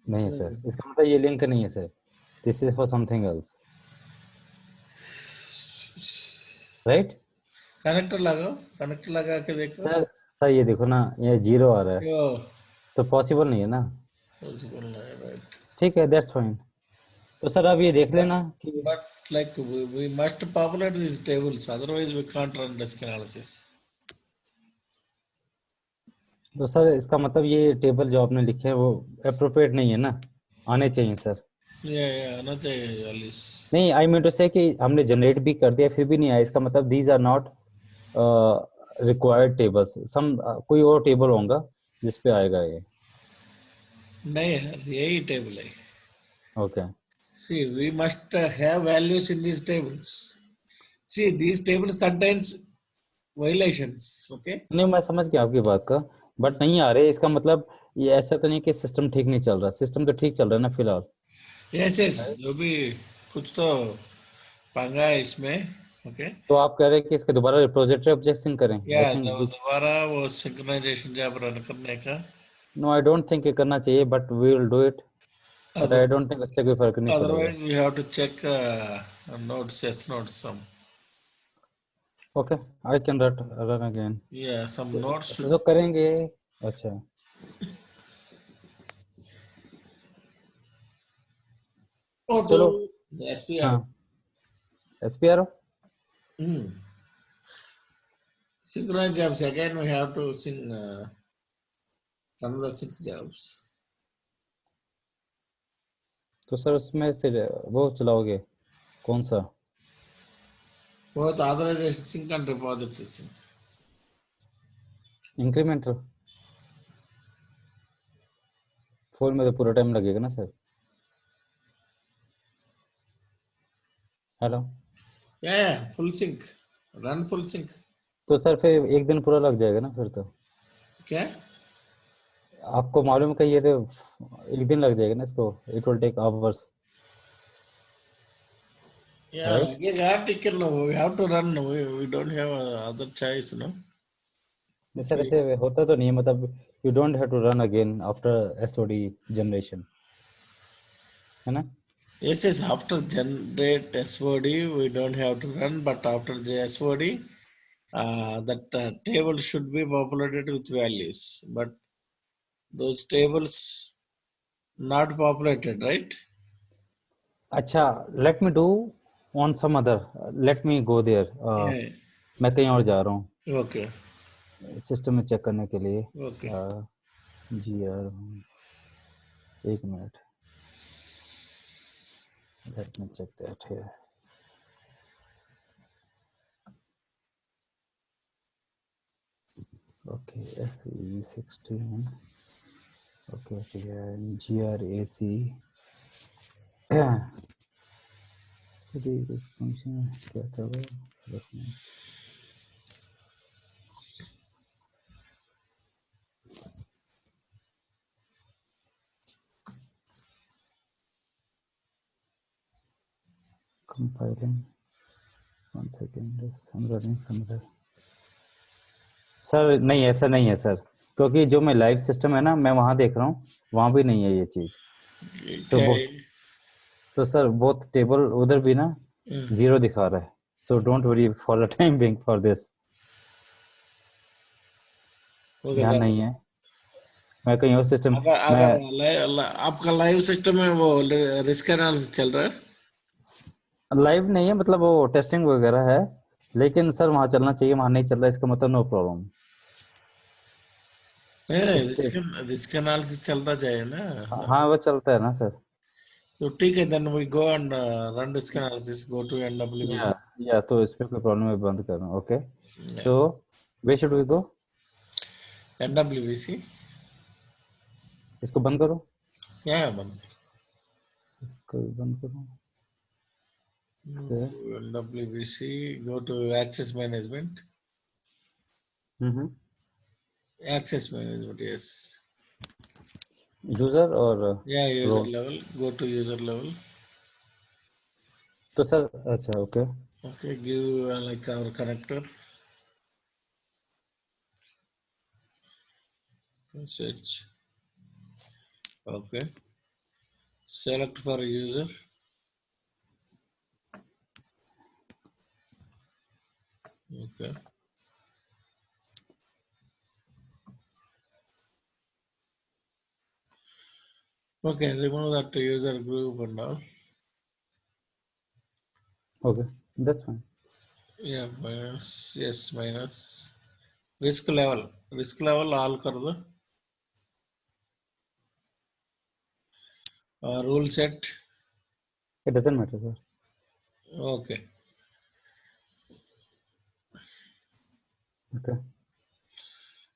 नहीं है सर, इसका मतलब ये लिंक नहीं है sir, this is for something else, right? Connector लगाओ, कनेक्टर लगा के देखो। सर सर ये देखो ना, ये 0 आ रहा है, यो तो पॉसिबल नहीं है ना, पॉसिबल नहीं है, राइट। ठीक है, दैट्स फाइन। तो सर आप ये देख लेना कि But like we must populate these tables, otherwise we can't run risk analysis. तो सर इसका मतलब ये टेबल जो आपने लिखे हैं वो अप्रोप्रिएट नहीं है ना, आने चाहिए सर। Yeah, आना चाहिए वालिस। नहीं, आई मीन टू से कि हमने जनरेट भी कर दिया फिर भी नहीं आया, इसका मतलब these are not required tables, some कोई और टेबल होगा जिस पे आएगा ये। नहीं है, यही टेबल है। Okay, See, we must have values in these tables. See, these tables contains violations. Okay. नहीं मैं समझ गया आपकी बात का, बट नहीं आ रहे, इसका मतलब ये ऐसा तो नहीं कि सिस्टम ठीक नहीं चल रहा, सिस्टम तो ठीक चल रहा है ना फिलहाल। Yes, yes. जो भी कुछ तो पंगा है इसमें। Okay. तो आप कह रहे हैं कि इसके दोबारा रिपोजिटरी ऑब्जेक्शन करें? या आई थिंक, दोबारा वो सिंक्रोनाइजेशन जॉब रन करने का। नो आई डोंट थिंक ये करना चाहिए, but we will do it, but I don't think इससे कोई फर्क नहीं पड़ेगा। Otherwise, we have to check nodes, yes, nodes, some. Okay, I can run again, Yeah, some nodes should. तो करेंगे। अच्छा, Oh, चलो, to SPR. हाँ SPR, Hmm. Synchronous jobs again. We have to run the 6 jobs. तो sir उसमें फिर वो चलाओगे कौन सा? Both authorization sync and repository sync. Incremental, phone में तो पूरा टाइम लगेगा ना sir. Hello, Yeah, full sync. Run full sync. तो सर फिर एक दिन पूरा लग जाएगा ना फिर तो, क्या? आपको मालूम है कि ये तो एक दिन लग जाएगा ना इसको, it will take hours, Yeah, right? again, our ticket, no, we have to run. We don't have other choice, no. नहीं सर ऐसे होता तो नहीं है, मतलब you don't have to run again after SOD generation, है ना? Yes, yes, after generate SOD, we don't have to run, but after the SOD, that table should be populated with values. But those tables not populated, right? अच्छा, let me do on some other, let me go there. Yeah. मैं कहीं और जा रहा हूँ Okay. System में check करने के लिए. Okay. GR, एक minute, let me check that here. Okay, SE16. Okay, GRAC. this function क्या था वो? Let me. Compiling. 1 second. I'm running somewhere. Sir नहीं, ऐसा नहीं है सर, क्योंकि जो मैं लाइव सिस्टम है ना, मैं वहां देख रहा हूँ, वहां भी नहीं है ये चीज. तो Okay. तो सर बहुत टेबल उधर भी ना जीरो दिखा रहा है. So don't worry for the time being for this. Okay, यहाँ that, नहीं है, मैं कहीं और सिस्टम अगर मैं अगर आपका लाइव सिस्टम में वो रिस्क एनालिसिस चल रहा है. लाइव नहीं है, मतलब वो टेस्टिंग वगैरह है, लेकिन सर वहां चलना चाहिए, वहां नहीं चल रहा, इसका मतलब नो प्रॉब्लम. नहीं, इस रिस्क एनालिसिस चलता चाहिए ना. हाँ वो चलता है ना सर. तो ठीक है, then we go and run risk analysis, go to या NWBC. या तो इसमें कोई प्रॉब्लम है, बंद कर रहा हूँ. Okay, Yeah. So where should we go. NWBC. इसको बंद करो, Yeah, बंद. इसको भी बंद करो. NWBC, go to access management. Access management, yes. User और Yeah, user role. level. Go to user level. तो सर अच्छा okay. Okay, give like our connector. Search. Okay. Select for user. Okay. Okay, remove that user group and all. Okay, that's fine. Yeah, minus. Yes, minus. Risk level. Risk level all कर दो. Rule set. It doesn't matter sir. Okay. Okay,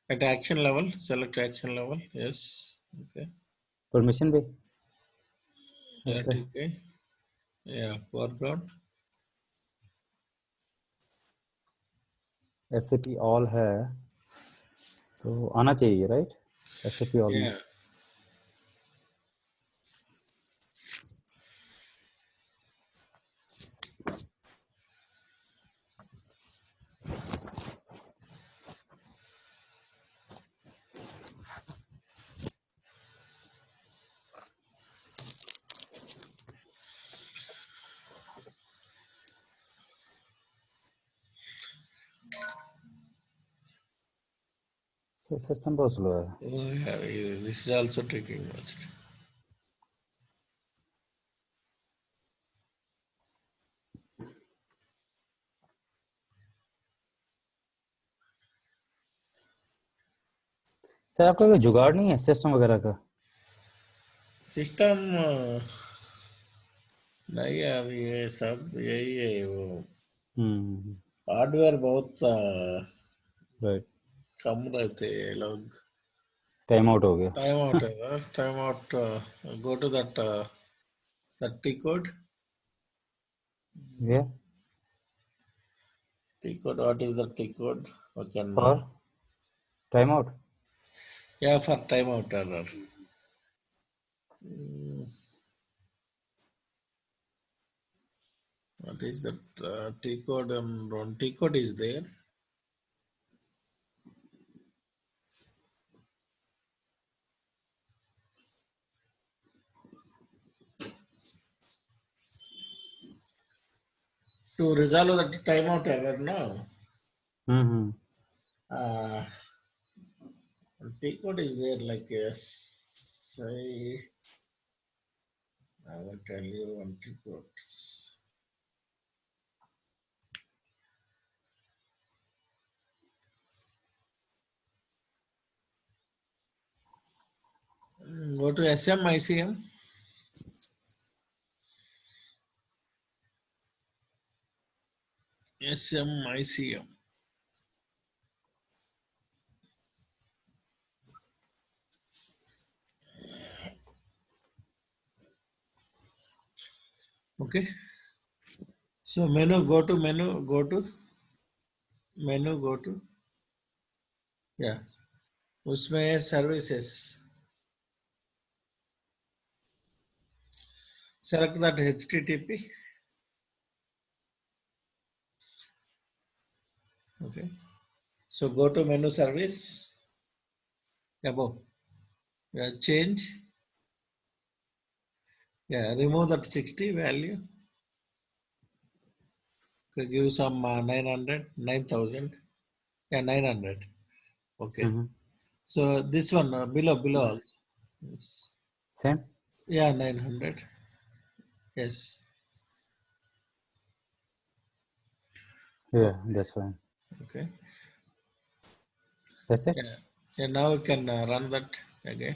At action level, select action level. Yes. Okay. Permission भी. Yeah, okay, ठीक है. Yeah, foreground. SAP all है तो आना चाहिए right, SAP all में. Yeah. सिस्टम बहुत स्लो है. Oh, yeah. This is also taking much. Sir आपका कोई जुगाड़ नहीं है सिस्टम वगैरह का? System नहीं यार, ये सब यही है वो. हार्डवेयर बहुत राइट. कम रहते हैं ये लोग. टाइम आउट हो गया. Time out है यार. Time out. Go to that T code. ये T code. What is the T code? Okay. For time out. Yeah, for time out error. Mm, what is that T code? Wrong T code is there. to resolve that timeout error, no? Mm-hmm. T code is there like yes. I will tell you one T codes. Go to SMICM. SMICM. Okay. So menu, go to menu, go to yeah. उसमें services. Select that HTTP. Okay. So go to menu service. Above. Yeah, change. Yeah, remove that 60 value. Okay, give some 900, 9,000. Yeah, 900. Okay. Mm-hmm. So this one below all. Yes. Same. Yeah, 900. Yes. Yeah, Oh, that's fine. okay. That's it. Yeah. Yeah. Now we can run that again.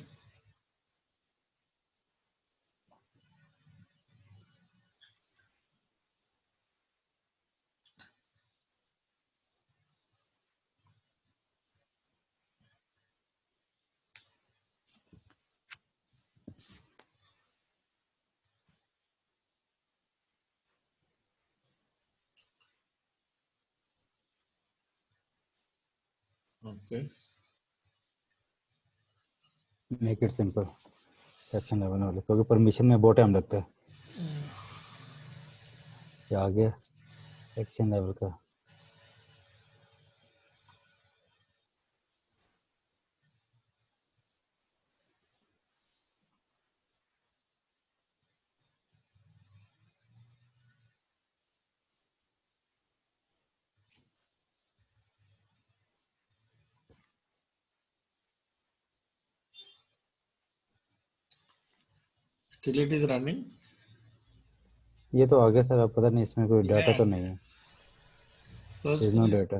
Okay. Make it simple. Section level वाले क्योंकि permission में बहुत time लगता है क्या आ गया section level का Still it is running. ये तो आ गया सर अब पता नहीं इसमें कोई डाटा Yeah. तो नहीं है Close there's no करो. data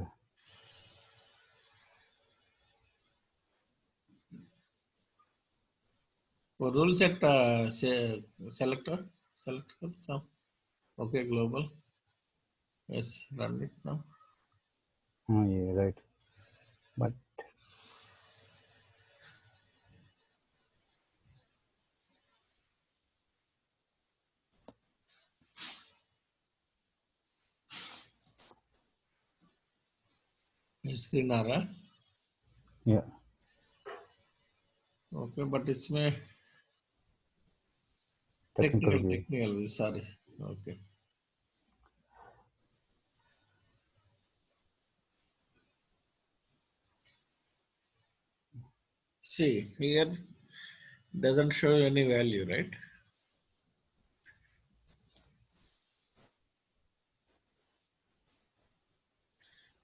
वो rule set selector. Select कर some. Okay, global. Yes, run it now. हाँ ये राइट बट Screen आ रहा है. या Okay, but इसमें technical view technical. Sorry. Okay. See here doesn't show any value, right?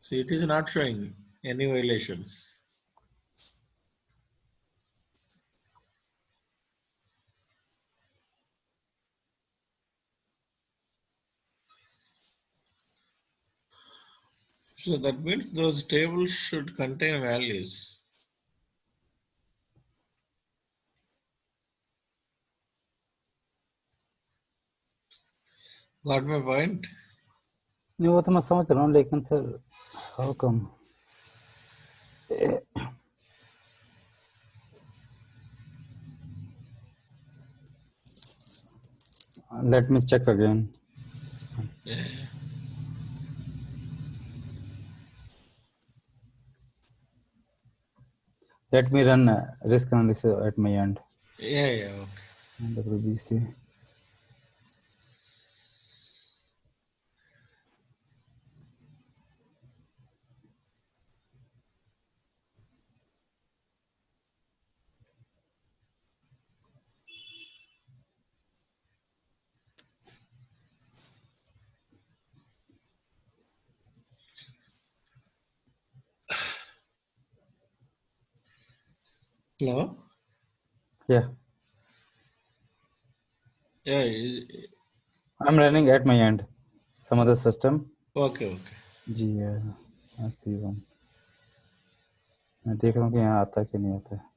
See, it is not showing any violations. So that means those tables should contain values. Got my point? नहीं वो तो मैं समझ रहा हूँ लेकिन sir how come let me check again Yeah, let me run risk analysis at my end yeah, okay. WBC Hello? Yeah, Yeah, I'm running at my end. Some other system. okay, okay. Ji C1 मैं देख रहा हूँ कि यहाँ आता है कि नहीं आता है.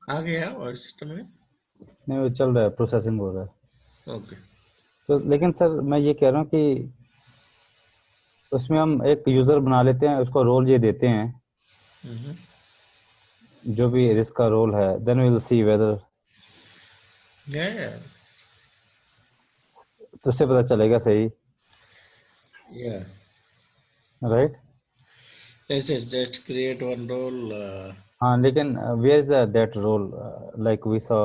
आ गया और सिस्टम में? नहीं, वो चल रहा है, प्रोसेसिंग हो रहा है. ओके. तो लेकिन सर मैं ये कह रहा हूँ कि उसमें हम एक यूजर बना लेते हैं, उसको रोल ये देते हैं, Mm-hmm. जो भी रिस्क का रोल है, then we will see whether. Yeah, yeah, तो उससे पता चलेगा सही, yeah. Right. Yes, yes, just create one role. हाँ, लेकिन where is that role, like we saw,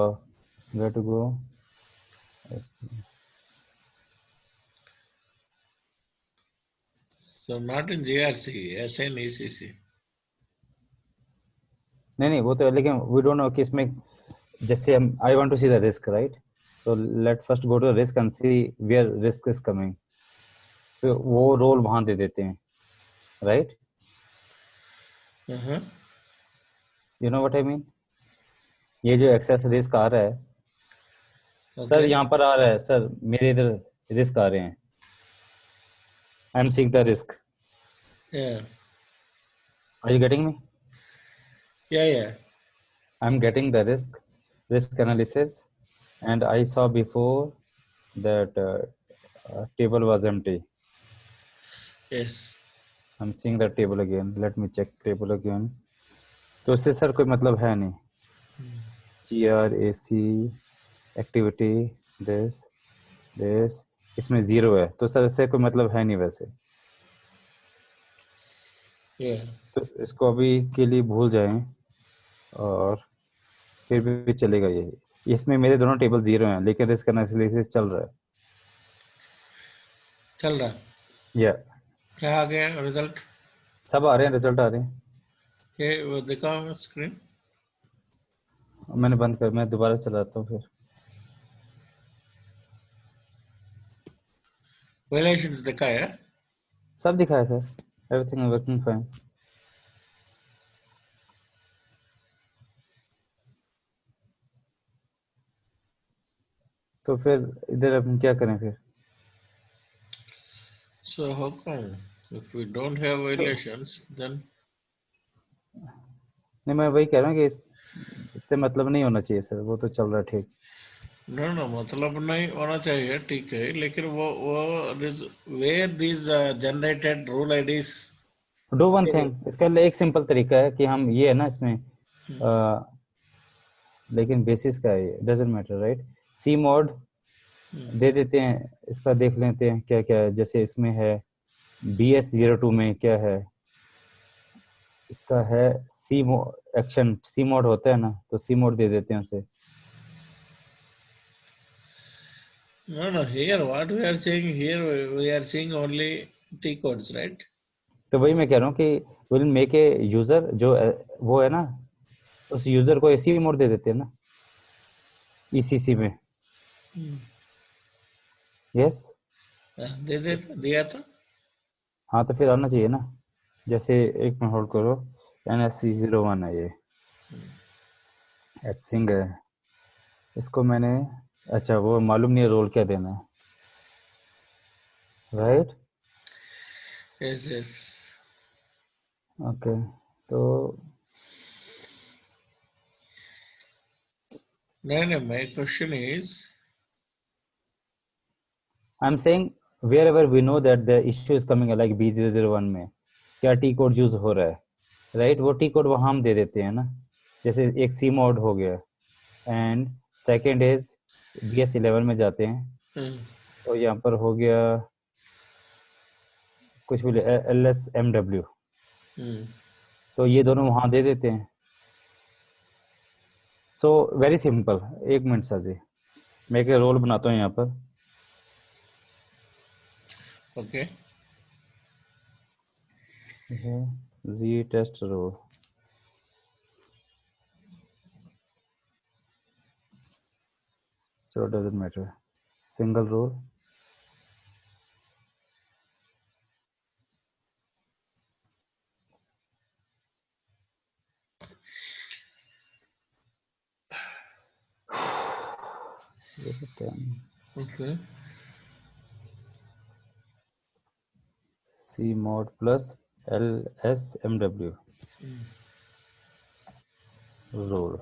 where to go. So not in GRC, SNECC. नहीं वो तो है, लेकिन वी डोंट नो कि इसमें जैसे हम I want to see the risk, right. तो let first go to risk and see where risk is coming, तो वो रोल वहां दे देते हैं, right. Uh-huh. You know what I mean. ये जो एक्सेस रिस्क आ रहा है सर, Okay. यहाँ पर आ रहा है सर, मेरे इधर रिस्क आ रहे हैं. I am seeing the risk. Yeah, are you getting me. yeah, yeah. I am getting the risk analysis, and I saw before that table was empty. Yes. I'm seeing the table again. Let me check table again. तो इससे sir कोई मतलब है नहीं. GRAC activity this this, इसमें zero है, तो sir इससे कोई मतलब है नहीं वैसे. Yeah. तो इसको अभी के लिए भूल जाएं, और फिर भी चलेगा ये. इसमें मेरे दोनों टेबल जीरो हैं, लेकिन रिस्क एनालिसिस चल रहा है. चल रहा. या क्या आ गया रिजल्ट? सब आ रहे हैं, रिजल्ट आ रहे हैं. ये वो दिखाओ स्क्रीन. मैंने बंद कर, मैं दोबारा चलाता हूँ फिर. वायलेशंस दिखाया. सब दिखा है sir, everything is working fine. तो फिर इधर अपन क्या करें फिर. So how come if we don't have तो violations then? नहीं, मैं वही कह रहा हूँ कि इससे मतलब नहीं होना चाहिए सर, वो तो चल रहा है ठीक. No, no, मतलब नहीं होना चाहिए, ठीक है, लेकिन वो where these generated rule IDs. Do one thing, इसका लिए एक सिंपल तरीका है कि हम ये है ना इसमें, लेकिन बेसिस का है, doesn't matter, right. See mode दे देते हैं, इसका देख लेते हैं क्या क्या है. जैसे इसमें है BS02 में क्या है, इसका है सी एक्शन, सी मोड होता है ना, तो सी मोड दे देते हैं उसे. No, no, here what we are saying here, we are seeing only T codes, right? तो वही मैं कह रहा हूँ कि विल मेक ए यूजर, जो वो है ना, उस यूजर को ऐसी मोड दे देते हैं ना ECC में. यस. दे दे दिया था. हाँ, तो फिर आना चाहिए ना. जैसे एक मिनट होल्ड करो, NSC01 है ये, एट सिंह है. इसको मैंने, अच्छा वो मालूम नहीं है रोल क्या देना है, राइट. Yes, yes. ओके. तो No, no, my question is. I am saying wherever we know that the issue is coming, like B001 में क्या टी कोड यूज हो रहा है, राइट. वो टी कोड वहाँ हम दे देते हैं ना. जैसे एक सी मोड हो गया, एंड सेकेंड इज BS11 में जाते हैं, Hmm. तो यहाँ पर हो गया कुछ भी LSMW, Hmm. तो ये दोनों वहां दे देते हैं। So very simple. एक मिनट सर जी, मैं एक रोल बनाता हूँ यहाँ पर। Okay. जी टेस्ट रोल, चलो doesn't matter, single role. Okay. C mode plus LSMW role.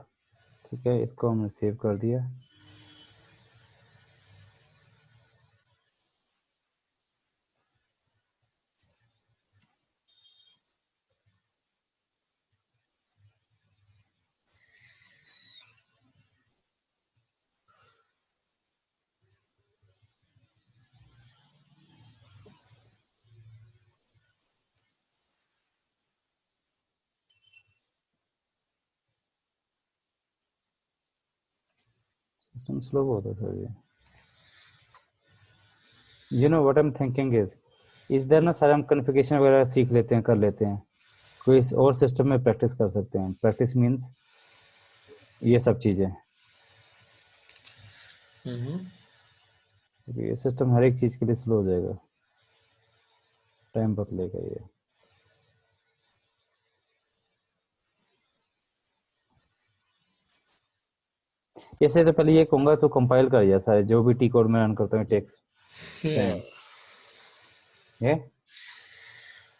ठीक है, इसको हमने सेव कर दिया। सिस्टम स्लो बहुत है सर ये। You know what I am thinking इस देर ना सारे हम कॉन्फ़िगरेशन वगैरह सीख लेते हैं, कर लेते हैं, कोई और सिस्टम में प्रैक्टिस कर सकते हैं। प्रैक्टिस मीन्स ये सब चीज़ें, क्योंकि ये सिस्टम हर एक चीज़ के लिए स्लो हो जाएगा, टाइम बहुत लेगा ये। इससे तो पहले ये कहूँगा तो कंपाइल कर दिया सारे जो भी टी कोड में रन करता हूँ टेक्स्ट Yeah. टाइम ये।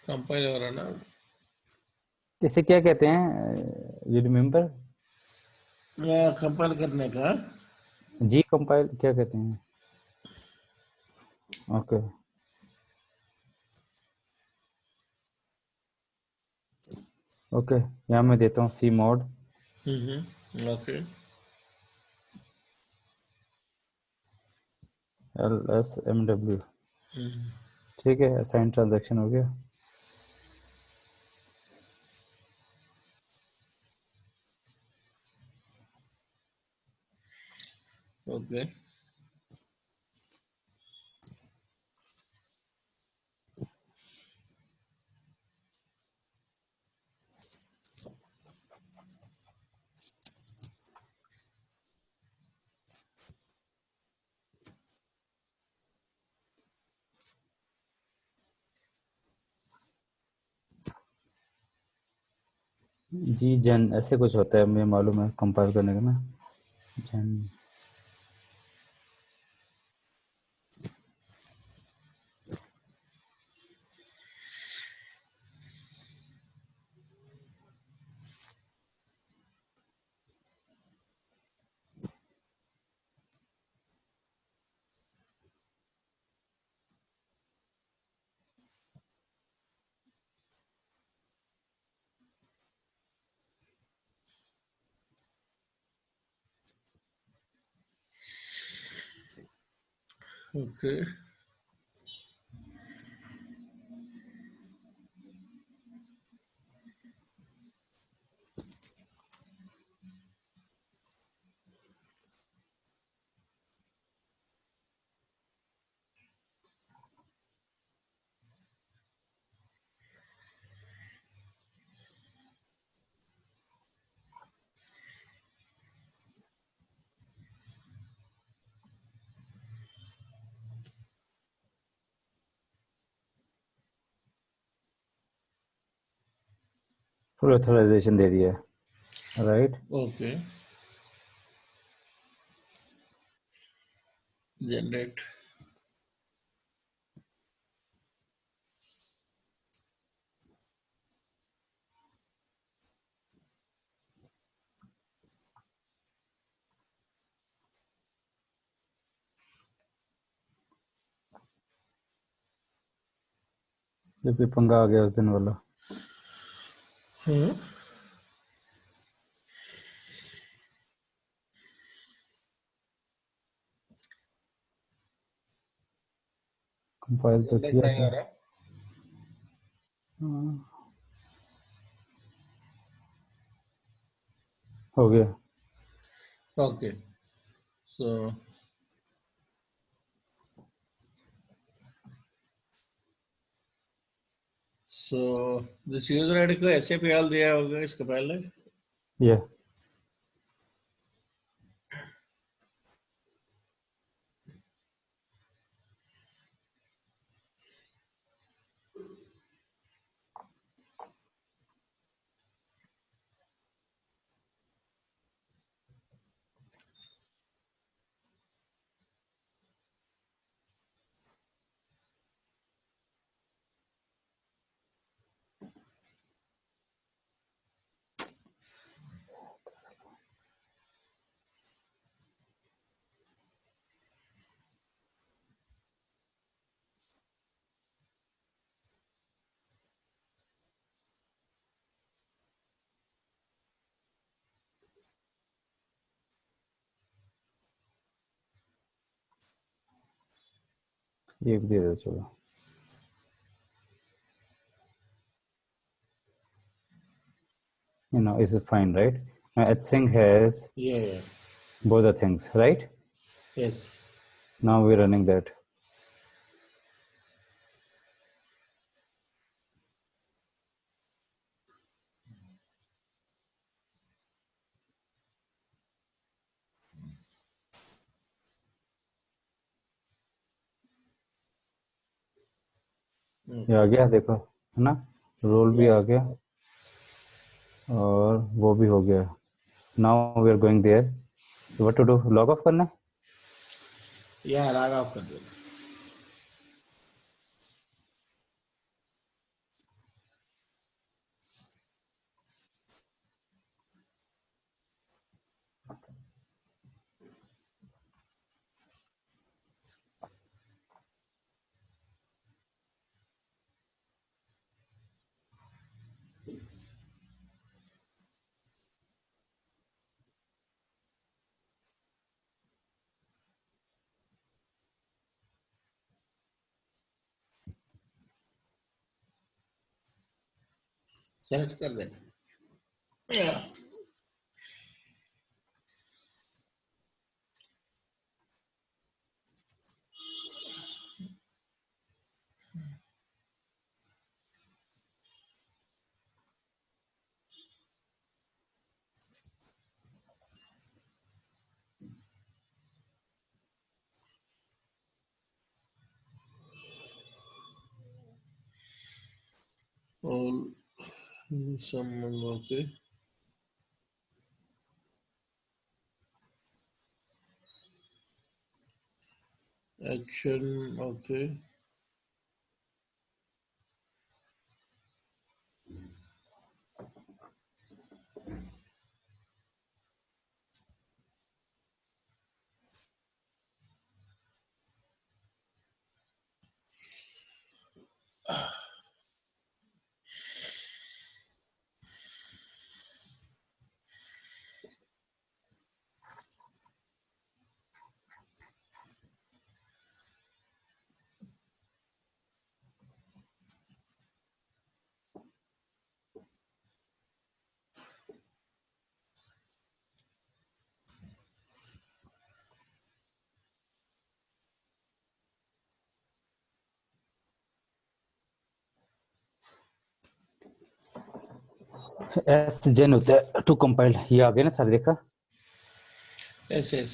Compile over ना। इसे क्या कहते हैं, यू रिमेम्बर? कंपाइल करने का। जी कंपाइल क्या कहते हैं? ओके ओके, यहाँ मैं देता हूँ सी मोड Okay. LSMW। ठीक है, असाइन ट्रांजैक्शन हो गया। Okay. जी जन ऐसे कुछ होता है, मुझे मालूम है कंपाइल करने का ना। जन Okay. फुल ऑथराइजेशन दे दिया है, राइट। Okay. Generate. जो भी पंगा आ गया उस दिन वाला। कंपाइल तो जनरेट किया नहीं था। हो रहा। हाँ, हो गया. Okay. So this user ID को SAP all दिया होगा इसके पहले. Yeah. ये भी दे दो चलो. Is it fine, right? Now Etsing has Yeah. both the things, right? Yes. Now we're running that. ये आ गया देखो, है ना? रोल भी आ Yeah. गया और वो भी हो गया. Now we are going there. So what to do? Log off करना है? Yeah. Log off कर दो. Select कर देना. Yeah. All someone okay. Action okay. SGen होता है to compile. ये आ गया ना सारे देखा? Yes. Yes.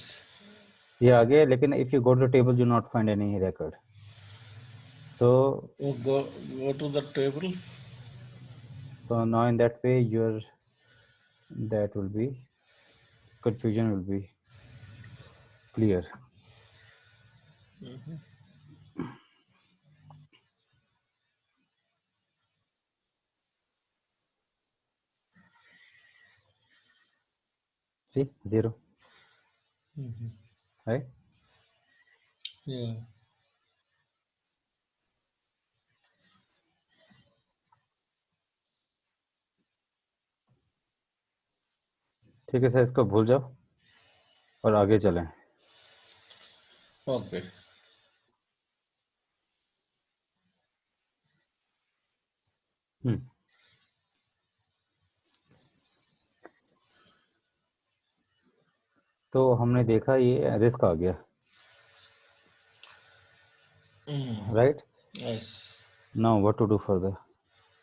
ये आ गया, लेकिन if you go to the table you not find any record. So Go to the table. so now in that way your that will be confusion will be clear. See 0, right? Yeah. ठीक है sir, इसको भूल जाओ और आगे चलें. Okay. तो हमने देखा ये रिस्क आ गया, right? Yes. Now what to do further?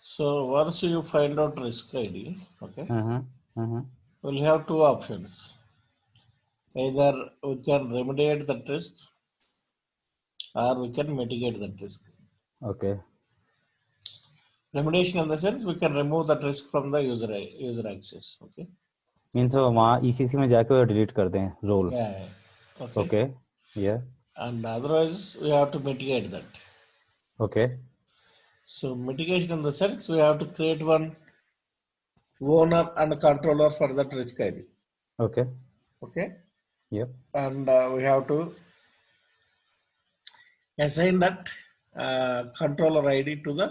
So once you find out risk ID, okay, we'll have two options. Either we can remediate that risk or we can mitigate that risk. Okay, Remediation in the sense we can remove that risk from the user access. Okay. Means वहाँ ECC में जाके delete कर दें role, Yeah. Okay. Okay, या And otherwise we have to mitigate that. Okay, So mitigation in the sense we have to create one owner and controller for that risk ID. Okay, Okay. या And we have to assign that controller ID to the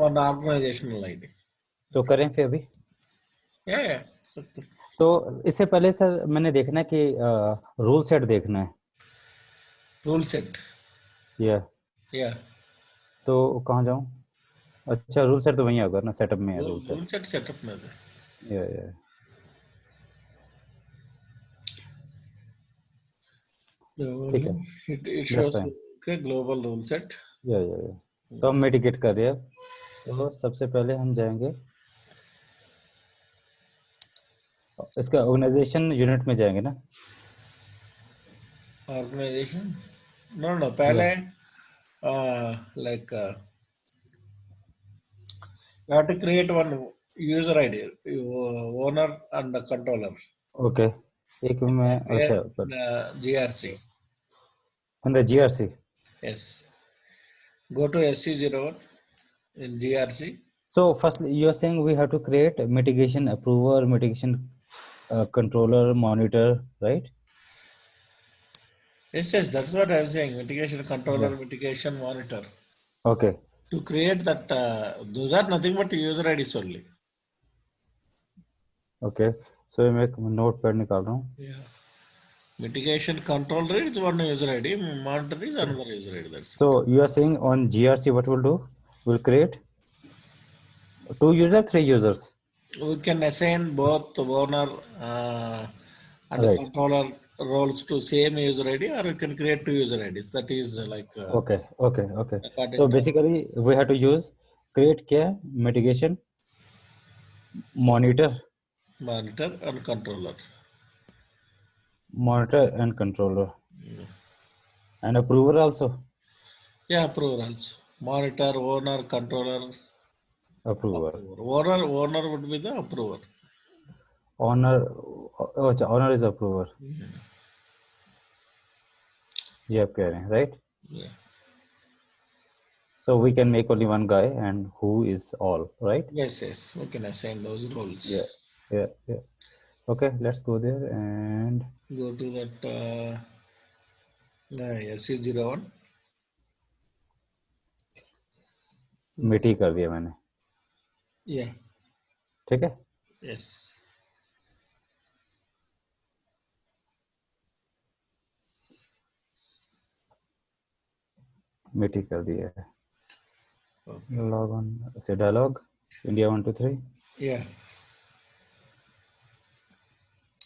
one organizational ID. तो करें फिर अभी? Yeah. So, तो इससे पहले sir मैंने देखना है कि रूल सेट देखना है, rule set. या Yeah. तो कहाँ जाऊँ? अच्छा, रूल सेट तो वहीं होगा ना, सेटअप में है rule Rule set, set setup में है. या ठीक है, It that's shows fine. okay, global rule set. या तो हम मिटिगेट कर रहे हैं। तो सबसे पहले हम जाएंगे इसका ऑर्गेनाइजेशन यूनिट में जाएंगे ना, Organization. No. पहले like you have to create one user ID, owner and the controller. Okay, एक मैं Here अच्छा the GRC. अंदर GRC. Yes. Go to SC01 in GRC. So first you are saying we have to create a mitigation approver, mitigation controller, monitor, right? Yes, that's what I'm saying. Mitigation controller, mitigation monitor. Okay, To create that, those are nothing but user IDs only. okay, so मैं एक note pad निकाल रहा हूँ। Yeah. Mitigation controller is one user ID, monitor is another user ID. That's it. So you are saying on GRC what we'll do? We'll create 2 users, 3 users, We can assign both owner and right? controller roles to same user ID, or we can create two user IDs. That is like Okay. according So to basically we have to use create क्या mitigation monitor monitor and controller. and controller and approver also. Yeah, approvals. Monitor, owner, controller, Approver, approver. Owner would be the approver. owner, अच्छा owner is approver, ये आप कह रहे हैं, right? Yeah. So we can make only one guy and who is all, right? Yes. We can assign those roles. Yeah. Okay, let's go there and Go to that SC01. मिटी कर दिया मैंने, Yeah. ठीक है? Yes. मिटी कर दिया है। Okay. Log on, say dialog, India 1 2 3. Yeah.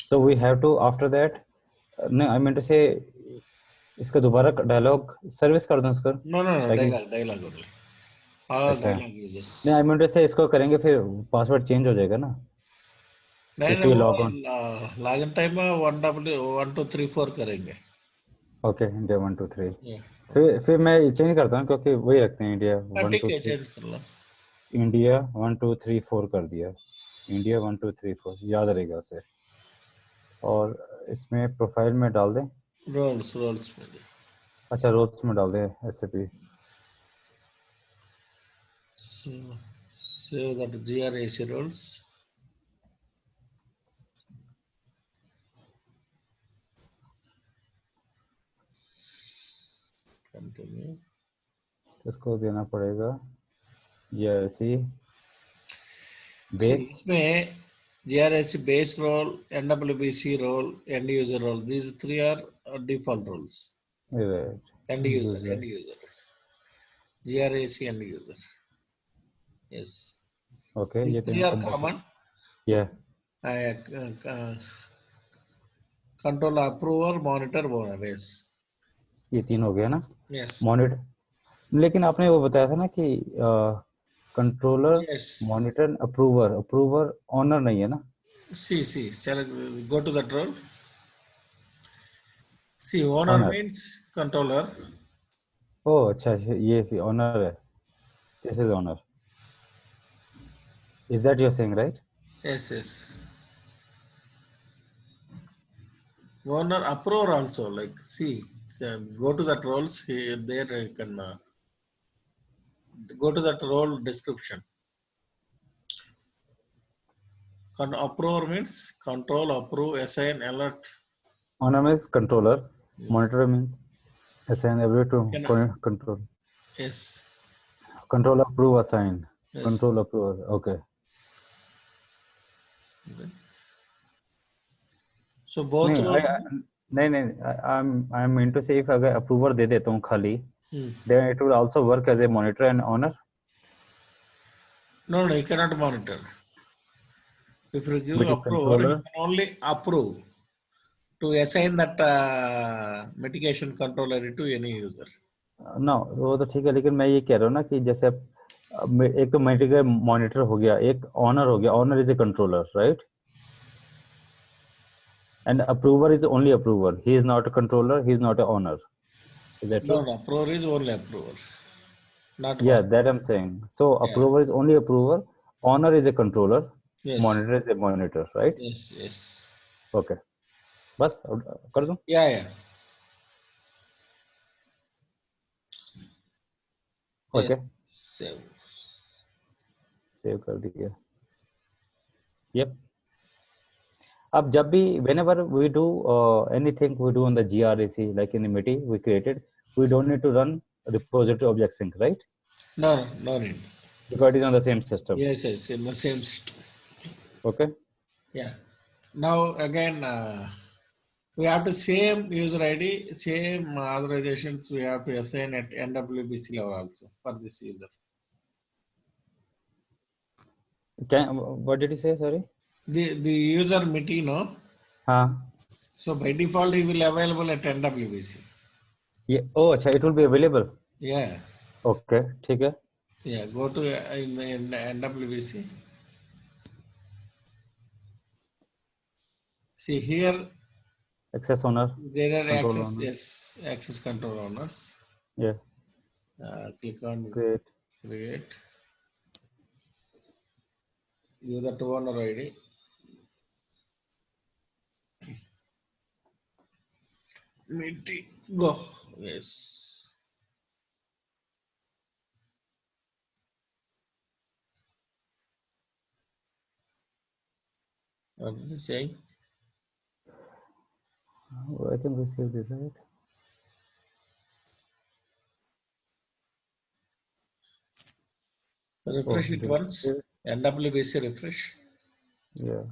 So we have to after that, no, I meant to say इसका दोबारा डायलॉग सर्विस कर दूं इसका? No. ताकि Dialogue only. All अच्छा dialogue users. नहीं, आई मीन से इसको करेंगे फिर पासवर्ड चेंज हो जाएगा ना नहीं if you log on. Login time में 1 2 3 4 करेंगे। Okay, India 1 2 3 Yeah. फिर मैं चेंज करता हूँ क्योंकि वही रखते हैं इंडिया 1 ठीक 2 है, 3, चेंज कर लो। इंडिया 1 2 3 4 कर दिया, इंडिया 1 2 3 4 याद रहेगा उसे। और इसमें प्रोफाइल में डाल दें, रोल्स में अच्छा रोल्स में डाल दें SAP. so that GRAC roles. Continue. इसको देना पड़ेगा जीआरसी See, बेस, इसमें GRAC base role, NWBC role, end user role. These three are default roles. End user. GRAC end user. Yes. Okay, These ये three are common. या control approver, monitor, owner. Yes. ये 3 हो गया ना. Yes. Monitor, लेकिन आपने वो बताया था ना कि controller, Yes. Monitor, approver. Approver owner नहीं है ना. See. Select. Go to that role. See, owner owner. means controller. Oh अच्छा, ये ऑनर है. This is owner. Is that your saying right? Yes. Owner approver also. Like, see, so go to that roles. Here, there you can go to that role description. Approver means control, approve, assign, alert. Owner means controller, monitor means assign every to Can, control. yes. Control, approve, assign. Yes. Control, approve. Okay. Okay. So both नहीं, roles. नहीं, I'm meant to say if अगर approver दे देता हूँ खाली, Hmm. then it will also work as a monitor and owner. No, you cannot monitor. If you give But a approver, you controller, can only approve to assign that mitigation controller to any user. ना वो तो ठीक है, लेकिन मैं ये कह रहा हूँ ना कि जैसे एक तो मॉनिटर हो गया, एक ऑनर हो गया. Owner is a controller, right? And approver is only approver. He is not a controller. He is not a owner. Is that true? No, approver is only approver, not Yeah, monitor. that I'm saying. So Yeah. approver is only approver. Owner is a controller. Yes. Monitor is a monitor, right? Yes. Okay. बस कर दूं? Yeah. Okay. Save. Save कर दिया. Yep. अब जब भी whenever we do anything we do on the GRAC, like in the MITI we created, we don't need to run repository object sync, right? No need. Because it is on the same system. Yes, in the same system. Okay. Yeah. Now again, we have to same user ID, same authorizations we have to assign at NWBC level also for this user. What did you say? Sorry. The user MITI, no? हाँ. So by default, he will available at NWBC. ये अच्छा, it will be available. Yeah. Okay, ठीक है. Yeah, go to in NWBC. See here, Access owner, there are control access, owner. yes, access control owners. Yeah. Click on Create. Give that owner ID. MITI, go. Yes. What did you say? I think we saved it, right? Refresh it once. NWBC refresh. Yeah.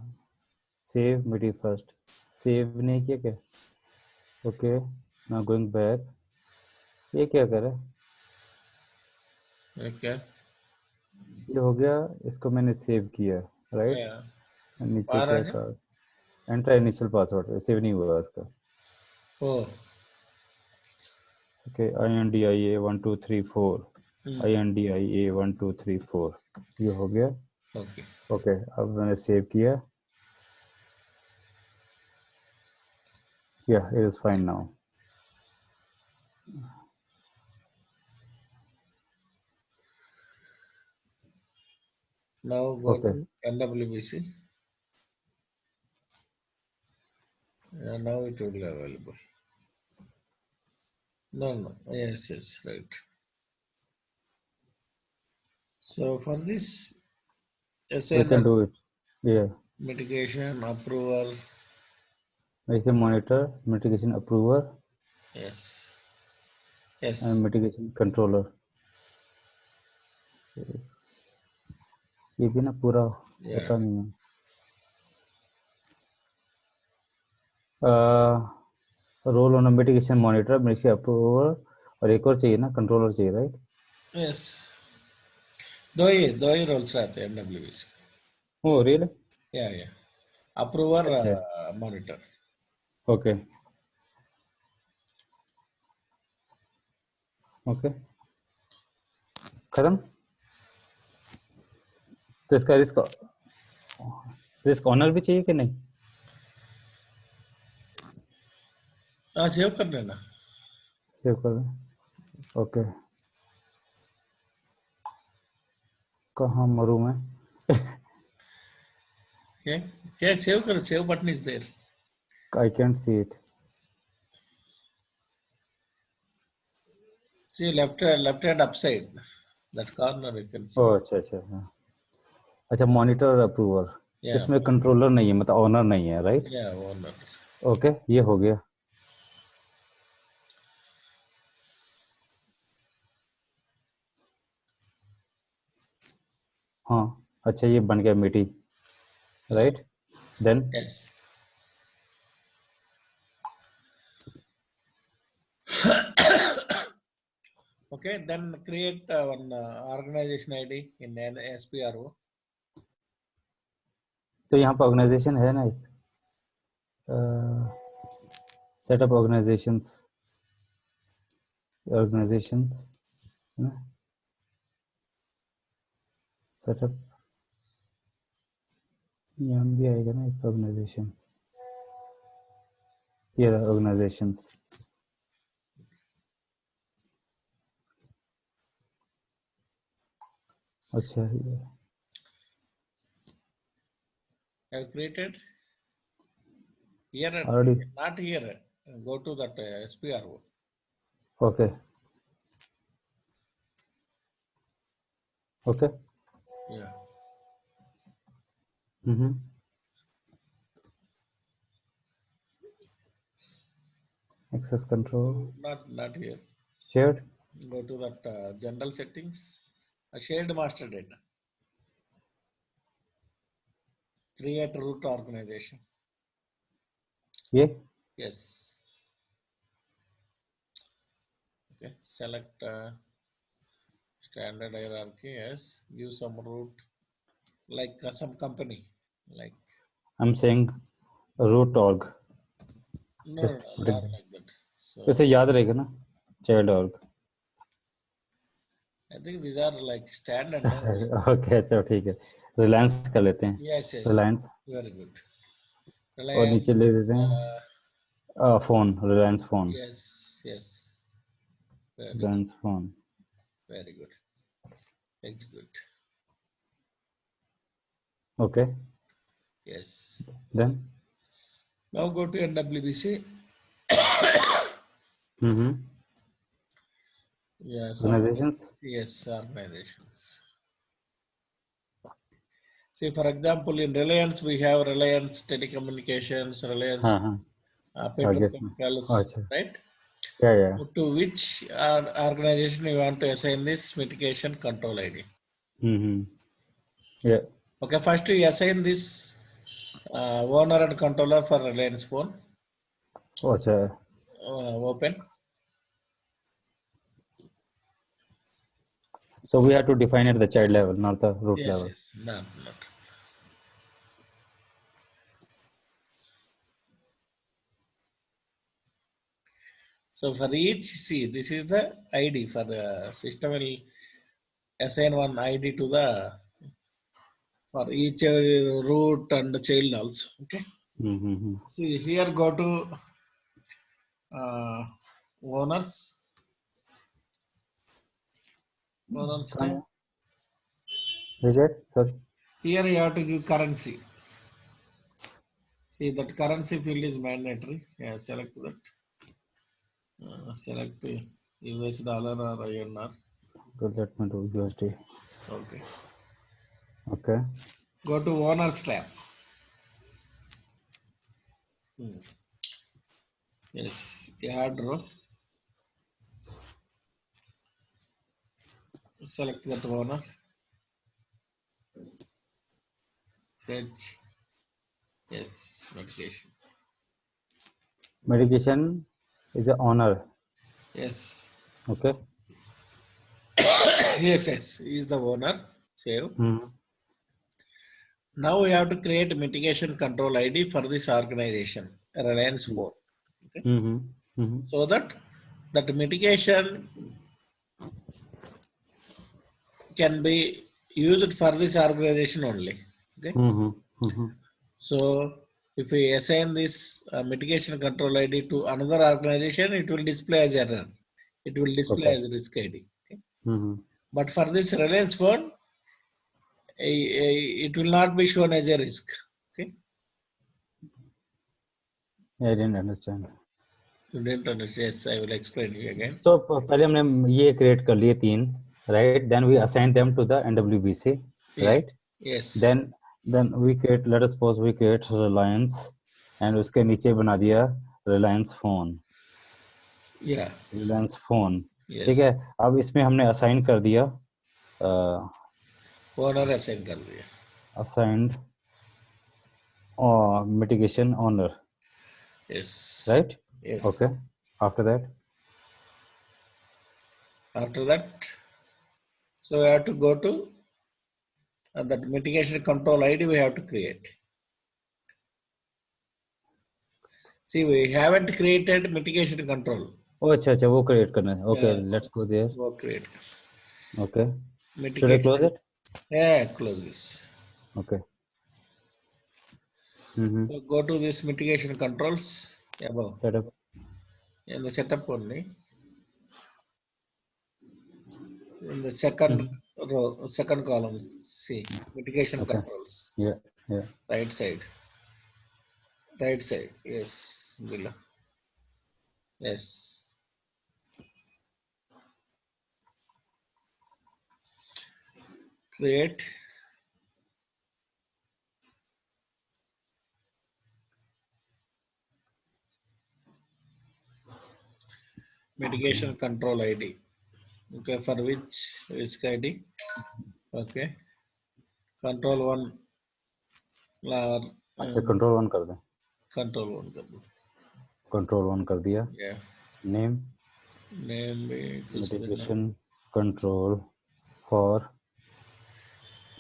Save MIDI first. Save नहीं किया क्या? Okay. Now going back. ये क्या करे? Okay. ये हो गया. इसको मैंने सेव किया, right? Yeah. नीचे क्या था? Enter initial password. सेव नहीं हुआ इसका. Oh. Okay. INDIA 1 2 3 4. INDIA 1 2 3 4. ये हो गया. Okay. Okay. अब मैंने सेव किया. Yeah, it is fine now. Now go Okay. to NWBC. Now it will be available. No. Yes, right. So for this, We can do it. Yeah. mitigation, approval. Make a monitor, mitigation approver. Yes. And mitigation controller. ये भी ना पूरा पता नहीं है. Roll on mitigation monitor, mitigation approver, और एक और चाहिए ना, कंट्रोलर चाहिए, राइट? यस, दो ही रोल्स रहते हैं NWBC. Oh really? या approver, अच्छा, monitor. ओके ओके खत्म। तो इसका रिस्क ऑनर भी चाहिए कि नहीं? हाँ, सेव कर लेना। सेव कर दें। ओके, कहाँ मरूं मैं? Okay, okay, save कर, save button is there. I can't see it. See left hand upside, that corner you can see. ओह अच्छा अच्छा हाँ। अच्छा, मॉनिटर अप्रूवर, Yeah, इसमें कंट्रोलर नहीं है, मतलब ऑनर नहीं है, राइट? yeah, owner. ओके, ये हो गया। हाँ अच्छा, ये बन गया मिटी, right? Then Yes. Okay, then create one organization ID in an SPRO. तो यहाँ पर ऑर्गेनाइजेशन है ना, सेटअप ऑर्गेनाइजेशंस है ना, सेटअप, यहाँ भी आएगा ना एक ऑर्गेनाइजेशन, ये ऑर्गेनाइजेशंस। अच्छा ये Have created here, already, not here. Go to that SPRO. Okay okay Yeah. Access control Not here. Shared, Go to that general settings, shared master data. Create root organization. ये Yes. Okay. Select standard hierarchy. Yes. Give some root, like some company. Like I am saying root org, no, just no, no, put not it, like that. So वैसे याद रहेगा ना, child org. I think these are like standard. No? Okay अच्छा ठीक है, रिलायंस कर लेते हैं, Yes, yes. Reliance, Very good. और Reliance. नीचे ले देते हैं phone, Reliance phone, Yes, yes. Very good. Reliance phone. Very good. Execute. Okay Yes. Then Now go to NWBC. Yes. Organizations, Yes, organizations. See, for example, in Reliance, we have Reliance Telecommunications, Reliance हाँ हाँ आगे इसमें, Petrochemicals, अच्छा right? या To which organization you want to assign this mitigation control ID? या Okay, first you assign this owner and controller for Reliance Phone. अच्छा Open. so we have to define it at the child level, not the root Yes, level. yes. Not. So for each, see, this is the ID for the system will assign one ID to the for each root and the child also. Okay. See here, go to uh, owners. Owners कहाँ tab. है? Reject, sorry. Here you have to give currency. See that currency field is mandatory. Yeah, select that. Select US dollar or INR. So let me do USD. Okay. Okay. Go to owners tab. Yes, add row. Select that owner. Fetch. Yes, medication. Medication is an honor. Yes. Okay. Yes, he is the owner. Save. Now we have to create mitigation control ID for this organization, Reliance 4. Okay. So that mitigation can be used for this organization only. Okay. So if we assign this mitigation control ID to another organization, it will display as error. It will display as risk ID. Okay. But for this Reliance phone, it will not be shown as a risk. Okay. I didn't understand. You didn't understand? Yes, I will explain you again. So पहले हमने ये create कर लिए 3, right? Then we assign them to the NWBC, right? Yes. Then we create, let us suppose we create Reliance, and उसके नीचे बना दिया Reliance phone. Yeah. Reliance phone. Yes. ठीक है. अब इसमें हमने assign कर दिया Owner assign कर दिया. assigned mitigation owner. Yes. Right? Yes. Okay. After that, so we have to go to that mitigation control ID we have to create. See, we haven't created mitigation control. Oh, अच्छा वो create करना है. Okay, let's go there. Go create. Okay. Mitigation. Should I close it? Yeah, close this. Okay. So go to this mitigation controls above. Setup. In the setup only. In the second row, second column, see mitigation controls. Yeah. Right side. Yes, below. Yes. Create. Mitigation control ID. Okay, for which risk ID? Okay. Control 1. अच्छा control 1 कर दें. Control 1 कर दो. Control 1 कर दिया. Yeah. Name भी mitigation control for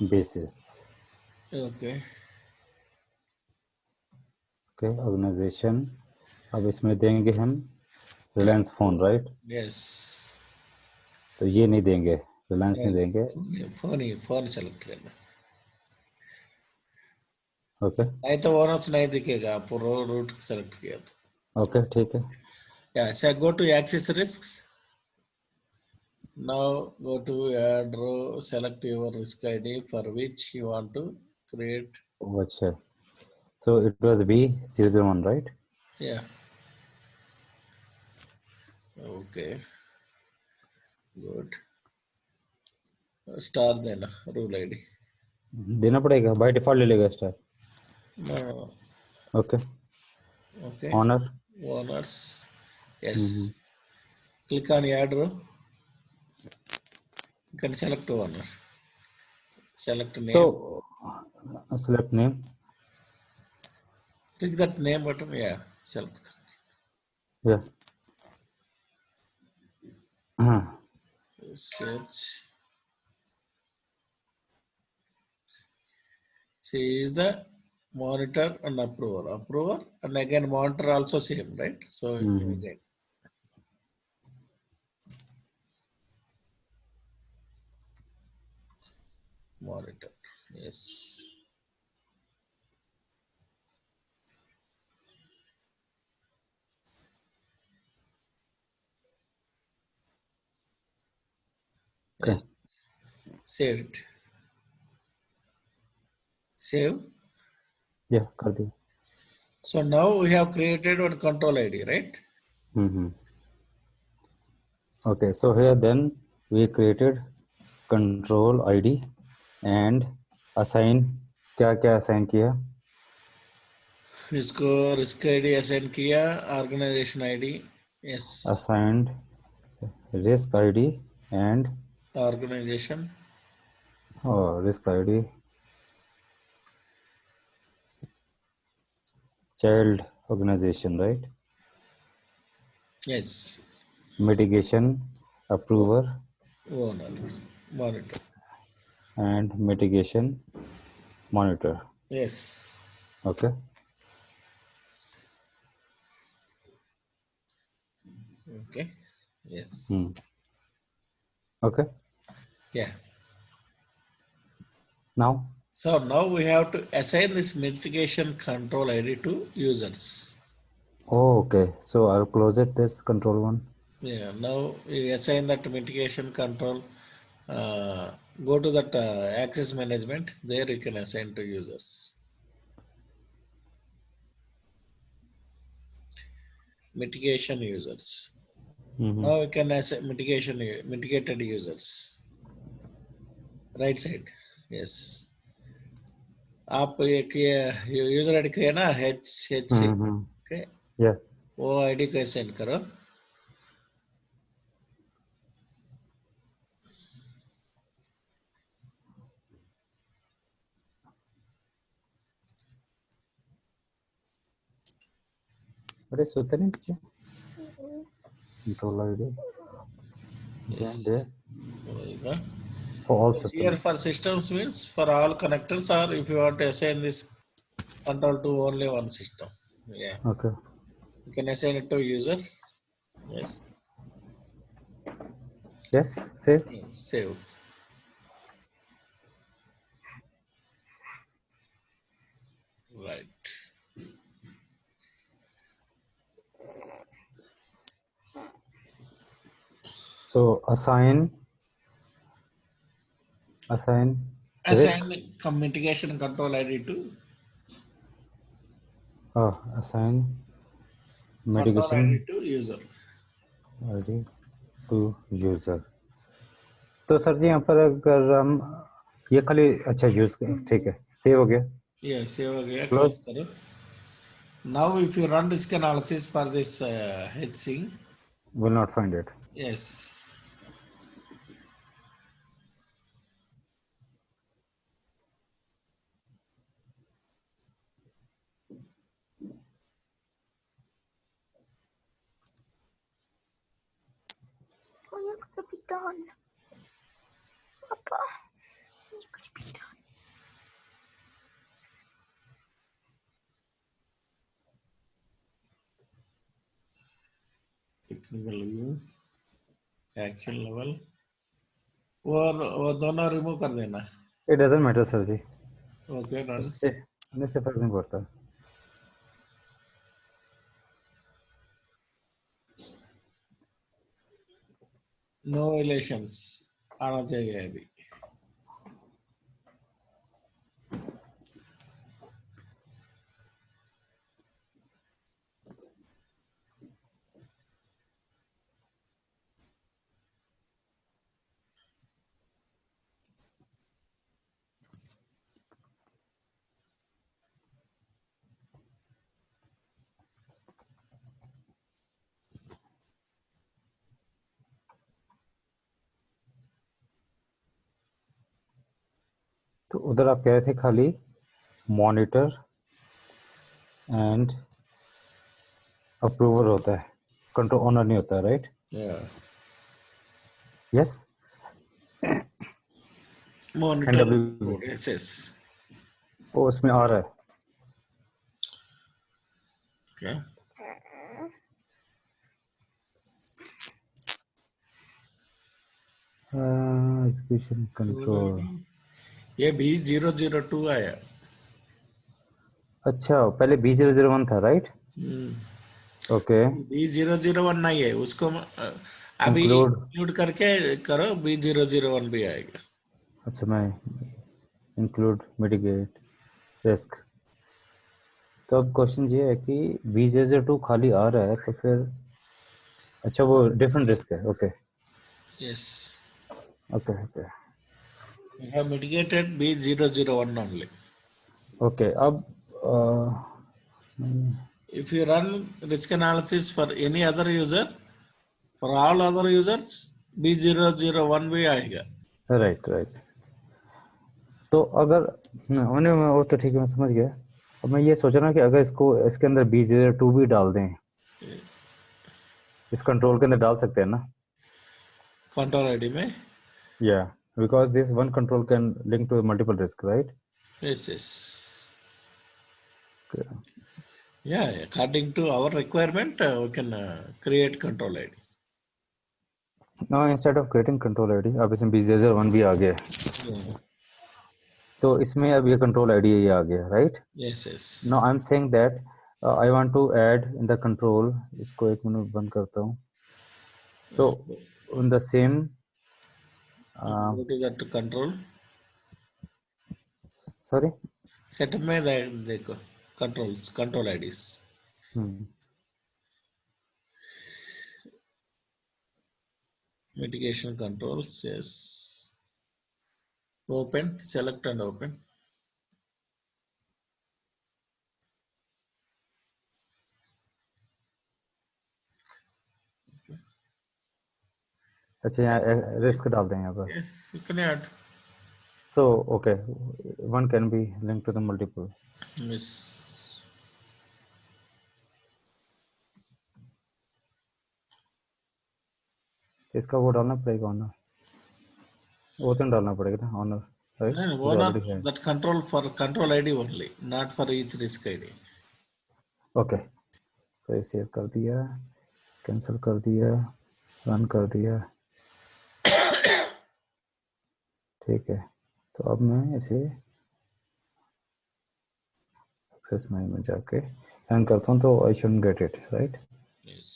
basis. Okay. Okay, organization. अब इसमें देंगे हम Reliance phone, right? Yes. तो ये नहीं देंगे, Reliance नहीं देंगे. फोन सेलेक्ट करना. Okay. नहीं तो ओनर्स नहीं दिखेगा, आप रूट सेलेक्ट किया तो. Okay, ठीक है. Yeah, so go to axis risks. Now go to add row, select your risk ID for which you want to create. Oh, अच्छा. So it was B001, right? Yeah. Okay. Good. Star देना rule ID. देना पड़ेगा, by default ले लेगा star. No. Okay. Okay. Owners. Yes. Click on add row. You can select owner. Select name. So select name. Click that name button. Yeah. Select. Yeah. Search. She is the monitor and approver, and again monitor also same, right? So again. Monitor. Yes. Okay. Yes. Save it. Save. Yeah, कर दिया. So now we have created one control ID, right? Okay, so here then we created control ID and assign. क्या assign किया? इसको risk ID assign किया, organization ID. Yes. Assigned risk ID and organization. Risk ID. Child organization, right? Yes. Mitigation approver. Owner. Monitor. And mitigation monitor. Yes. Okay. Okay. Yes. Okay. Yeah. Now. So now we have to assign this mitigation control ID to users. Oh, okay. So I'll close it, this control one. Yeah. Now we assign that mitigation control. Go to that access management. There you can assign to users. Mitigation users. Now you can assign mitigated users. Right side. Yes. आप एक user ID create ना HC. Okay. Yeah. वो ID को send करो. अरे सोते नहीं बच्चे. Control ID. Yes. Yes. There you go. For all Here systems. for systems means for all connectors, or if you want to assign this control to only one system. Yeah. Okay. You can assign it to user. Yes. Yes. Save. Save. Right. So assign risk. Assign mitigation control ID to Assign control mitigation ID to user. ID to user. तो sir जी यहाँ पर अगर हम ये खाली अच्छा use करें, ठीक है, सेव हो गया. Yeah, save हो गया. Close. Close करो. Now if you run risk analysis for this HC. Will not find it. Yes. Kapitan. Papa. Kapitan. Technical view. Action level. वो दोनों रिमूव कर देना. It doesn't matter sir ji. Okay, done. इससे फर्क नहीं पड़ता. No relations आना चाहिए अभी. तो उधर आप कह रहे थे खाली मॉनिटर एंड अप्रूवर होता है, कंट्रोल ओनर नहीं होता, राइट? यस. Monitor yes. वो उसमें आ रहा है. क्या एग्जीक्यूशन कंट्रोल. ये B002 आया. अच्छा, पहले B001 था, राइट? ओके. B001 नहीं है, उसको अभी इंक्लूड करके करो. B001 भी आएगा. अच्छा, मैं इंक्लूड मिटिगेट रिस्क. तो अब क्वेश्चन ये है कि B002 खाली आ रहा है तो फिर अच्छा वो डिफरेंट रिस्क है. Okay. Yes. Okay. Okay. We have mitigated B001 only. Okay. अब if you run risk analysis for any other user, for all other users, B001 भी आएगा. राइट. तो अगर वो तो ठीक है, मैं समझ गया. अब मैं ये सोच रहा हूँ कि अगर इसके अंदर B02 भी डाल दें, इस कंट्रोल के अंदर डाल सकते हैं ना कंट्रोल आईडी में? या because this one control can link to multiple risk, right? Yes. Okay. Yeah, according to our requirement, we can create control ID. Now instead of creating control ID, अब इसमें BZR1 भी आ गया है, Yeah. तो इसमें अब ये control ID ये आ गया, right? Yes. Now I'm saying that I want to add in the control, इसको एक मिनट बंद करता हूँ, तो in the same Go to that control. sorry, Setup में देखो control IDs. Mitigation controls, yes. Open, select and open. अच्छा यहाँ risk डाल दें यहाँ पर, Yes, you can add. so okay, one can be linked to the multiple. Yes. इसका वो डालना पड़ेगा ऑनर, वो तो डालना पड़ेगा ना owner, right? No, one of that control for control ID only, not for each risk ID. Okay, so ये सेव कर दिया, कैंसिल कर दिया, रन कर दिया, ठीक है। तो अब मैं इसे एक्सेस मेन्यू में जाके रन करता हूँ, तो I shouldn't get it, right? Yes.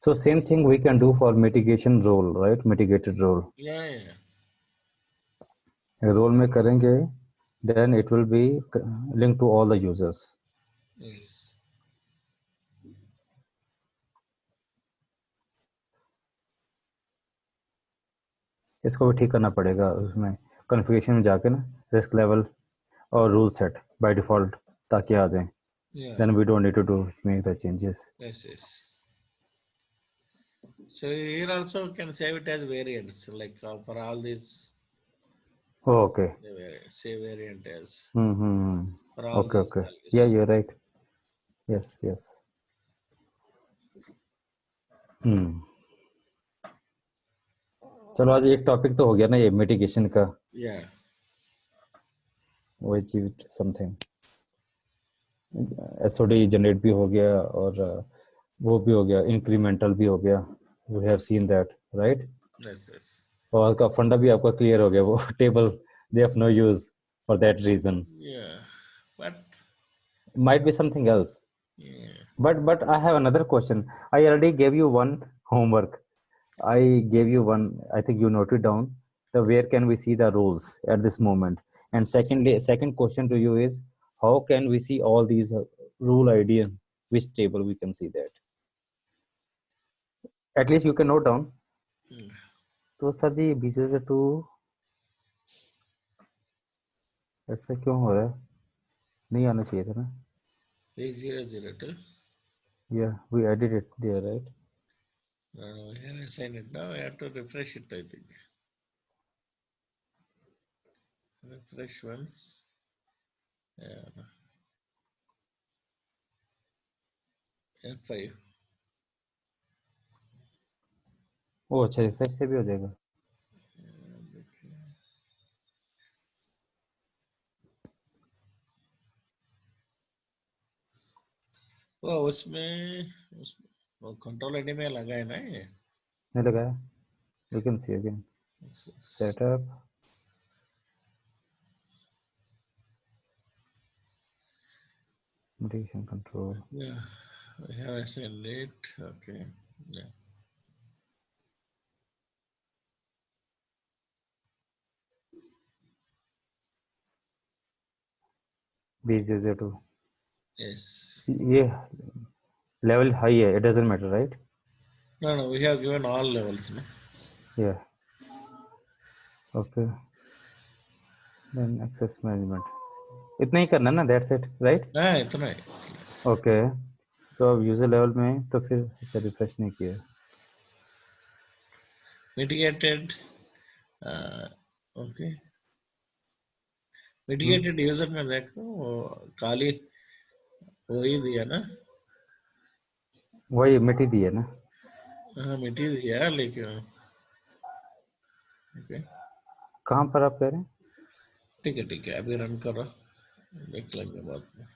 So same thing we can do for mitigation role, right? Mitigated role. Yeah. Role में करेंगे, then it will be linked to all the users. Yes. इसको भी ठीक करना पड़ेगा, उसमें कॉन्फ़िगरेशन में जाके ना रिस्क लेवल और रूल सेट बाय डिफॉल्ट ताकि आ जाए, Yeah. then we don't need to do make the changes. Yes. So here also we can save it as variants, like for all these. Oh, okay. Save variant as. For all Okay, these okay. values. Yeah, you're right. Yes. चलो आज एक topic तो हो गया ना ये mitigation का. Yeah. वो achieved something. SOD जनरेट भी हो गया और वो भी हो गया, इंक्रीमेंटल भी हो गया. We have seen that, right? Yes. और का फंडा भी आपका क्लियर हो गया, वो table they have no use for that reason. Yeah, but Might be something else. Yeah. But I have another question. I already gave you one homework. I gave you one. I think you noted down. The where can we see the rules at this moment? And second question to you is how can we see all these rule ID? Which table we can see that? At least you can note down. तो sir जी BC2 ऐसा क्यों हो रहा है? नहीं आना चाहिए था ना? 3002. Yeah, we added it there, right? No, we have assigned it now. I have to refresh it, I think. Refresh once. Yeah. F5. ओ अच्छा, रिफ्रेश से भी हो जाएगा. वो उसमें वो कंट्रोल आईडी में लगा है ना ये. नहीं लगाया. We can see again. Setup. Mitigation control. Yeah, we have assigned it. Okay. Yeah. BC2. Yes. ये level high है. It doesn't matter, right? No, we have given all levels. No? Yeah. Okay. Then access management. इतना ही करना ना, that's it, right? हाँ, इतना ही. Okay. So अब user level में तो फिर अच्छा refresh नहीं किया. Mitigated. Okay. Mitigated user में देखो वो काली वही दिया ना. वही मिटी दिया ना. हाँ, मिटी दिया लेकिन. Okay. कहाँ पर आप कह रहे हैं? ठीक है अभी रन करो. देख लेंगे बाद में।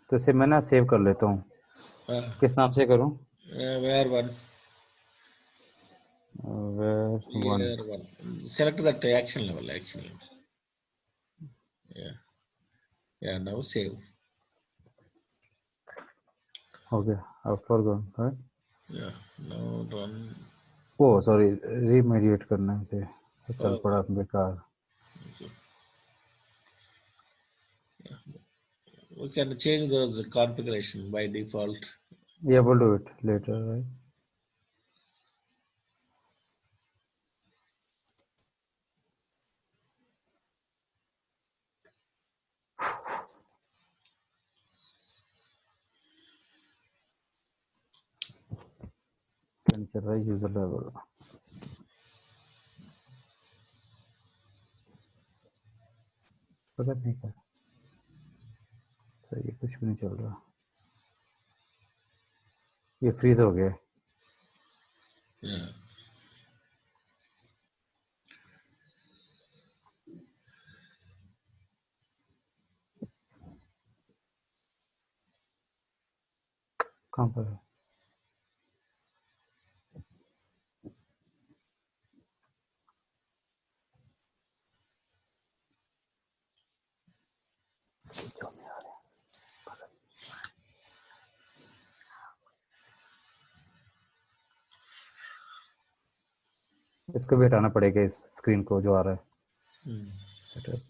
तो इसे मैं ना सेव कर लेता हूँ। किस नाम से करूँ? Where one? Where one? Where one? Select that action level. Action level. Yeah. Yeah. Now save. Okay, I forgot, right? Yeah. Now run. Oh, sorry, remediate करना है इसे। चल पड़ा बेकार। Okay. Yeah. We can change those configuration by default. Yeah, we'll do it later, right? चल रहा है user level. पता नहीं क्या सही है, कुछ भी नहीं चल रहा। ये फ्रीज हो गया। Yeah. कहाँ पर है? इसको भी हटाना पड़ेगा इस स्क्रीन को जो आ रहा है। सेटअप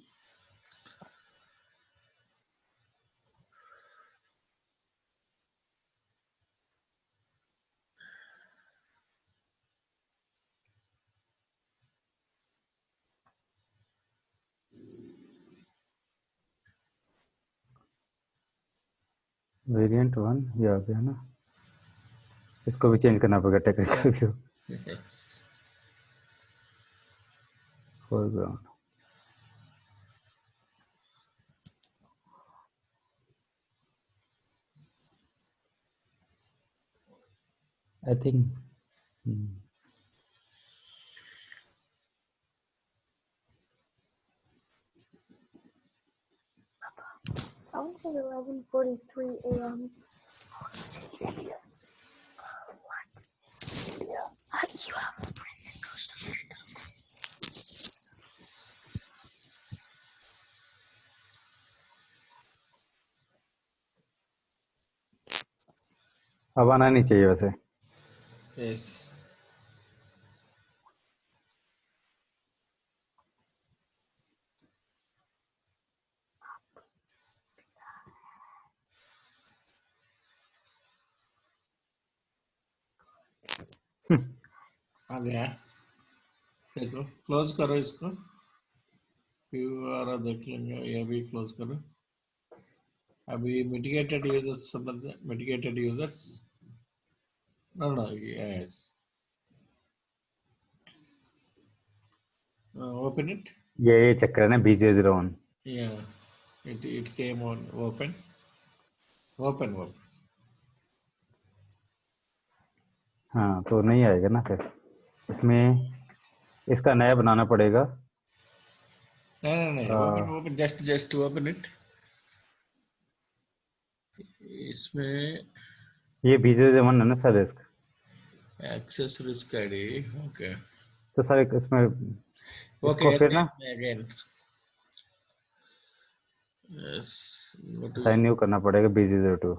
वेरिएंट 1 ये आ गया ना। इसको भी चेंज करना पड़ेगा technical view. Yes. Foreground I think Sounds like 11:43 a.m. What? You have a friend that goes to अब आना नहीं चाहिए वैसे। Yes. आ गया। देखो क्लोज करो इसको। क्यूआर देख लेंगे, ये भी क्लोज करो। अभी मिटिगेटेड यूजर्स समझ, mitigated users no yes open it. ये चेक करना B001। या it came on open open open. हाँ तो नहीं आएगा ना फिर। इसमें इसका नया बनाना पड़ेगा। नहीं open open just open it. इसमें ये B001 है ना sir risk. Access risk ID. Okay तो सर इसमें इसको ओके फिर ना again yes go to sign new करना पड़ेगा B002।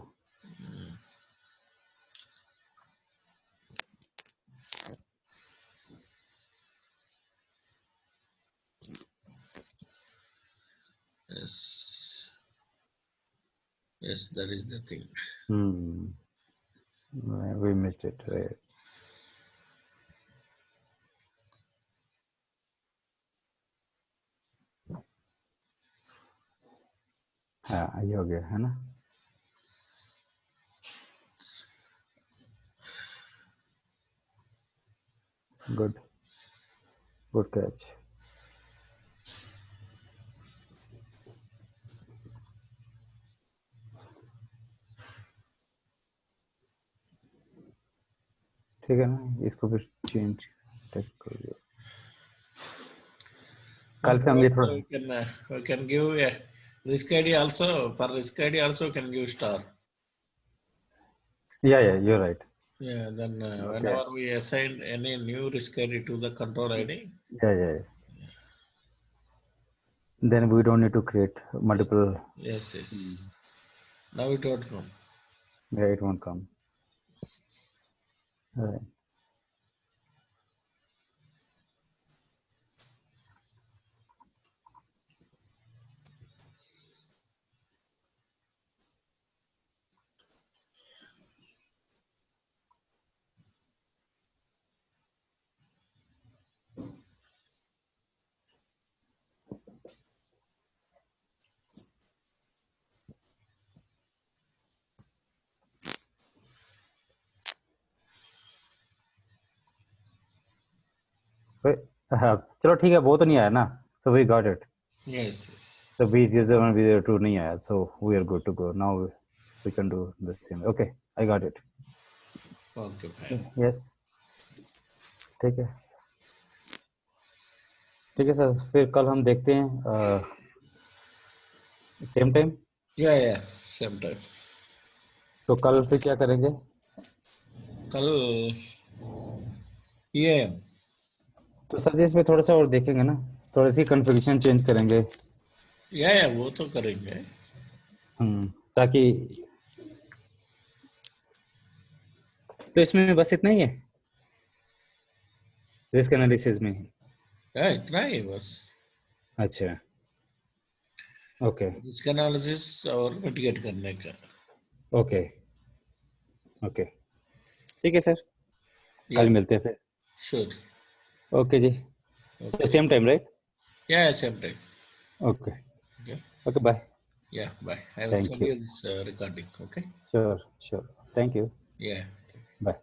yes that is the thing. We missed it, right? हाँ ये हो गया है ना। Good good catch. ठीक है ना, इसको फिर चेंज कल पे हम ये थोड़ा we can give a risk ID also. For risk ID also can give star. yeah, you're right. Yeah, then Okay. whenever we assign any new risk ID to the control ID, Yeah. Then we don't need to create multiple. yes. Now it won't come. Yeah, it won't come. Right. Wait, चलो ठीक है, वो तो नहीं आया ना. So we got it. Yes. So B01 B02 नहीं आया. So we are good to go. Now we can do the same. Okay, I got it. Okay, fine. Yes. ठीक है. ठीक है सर, फिर कल हम देखते हैं same time. Yeah, same time. तो कल फिर क्या करेंगे? कल EAM. तो सर जी इसमें थोड़ा सा और देखेंगे ना, थोड़ी सी कॉन्फ़िगरेशन चेंज करेंगे. या वो तो करेंगे. ताकि तो इसमें बस इतना ही है रिस्क एनालिसिस में. या इतना ही बस. अच्छा, ओके रिस्क एनालिसिस और मिटिगेट करने का. ओके ठीक है सर, कल मिलते हैं फिर. Sure. Okay ji. So same time, right? Yeah, same time. Okay. Okay, bye. Yeah, bye. I will Thank send you. you this recording. Okay. Sure. Thank you. Yeah. Bye.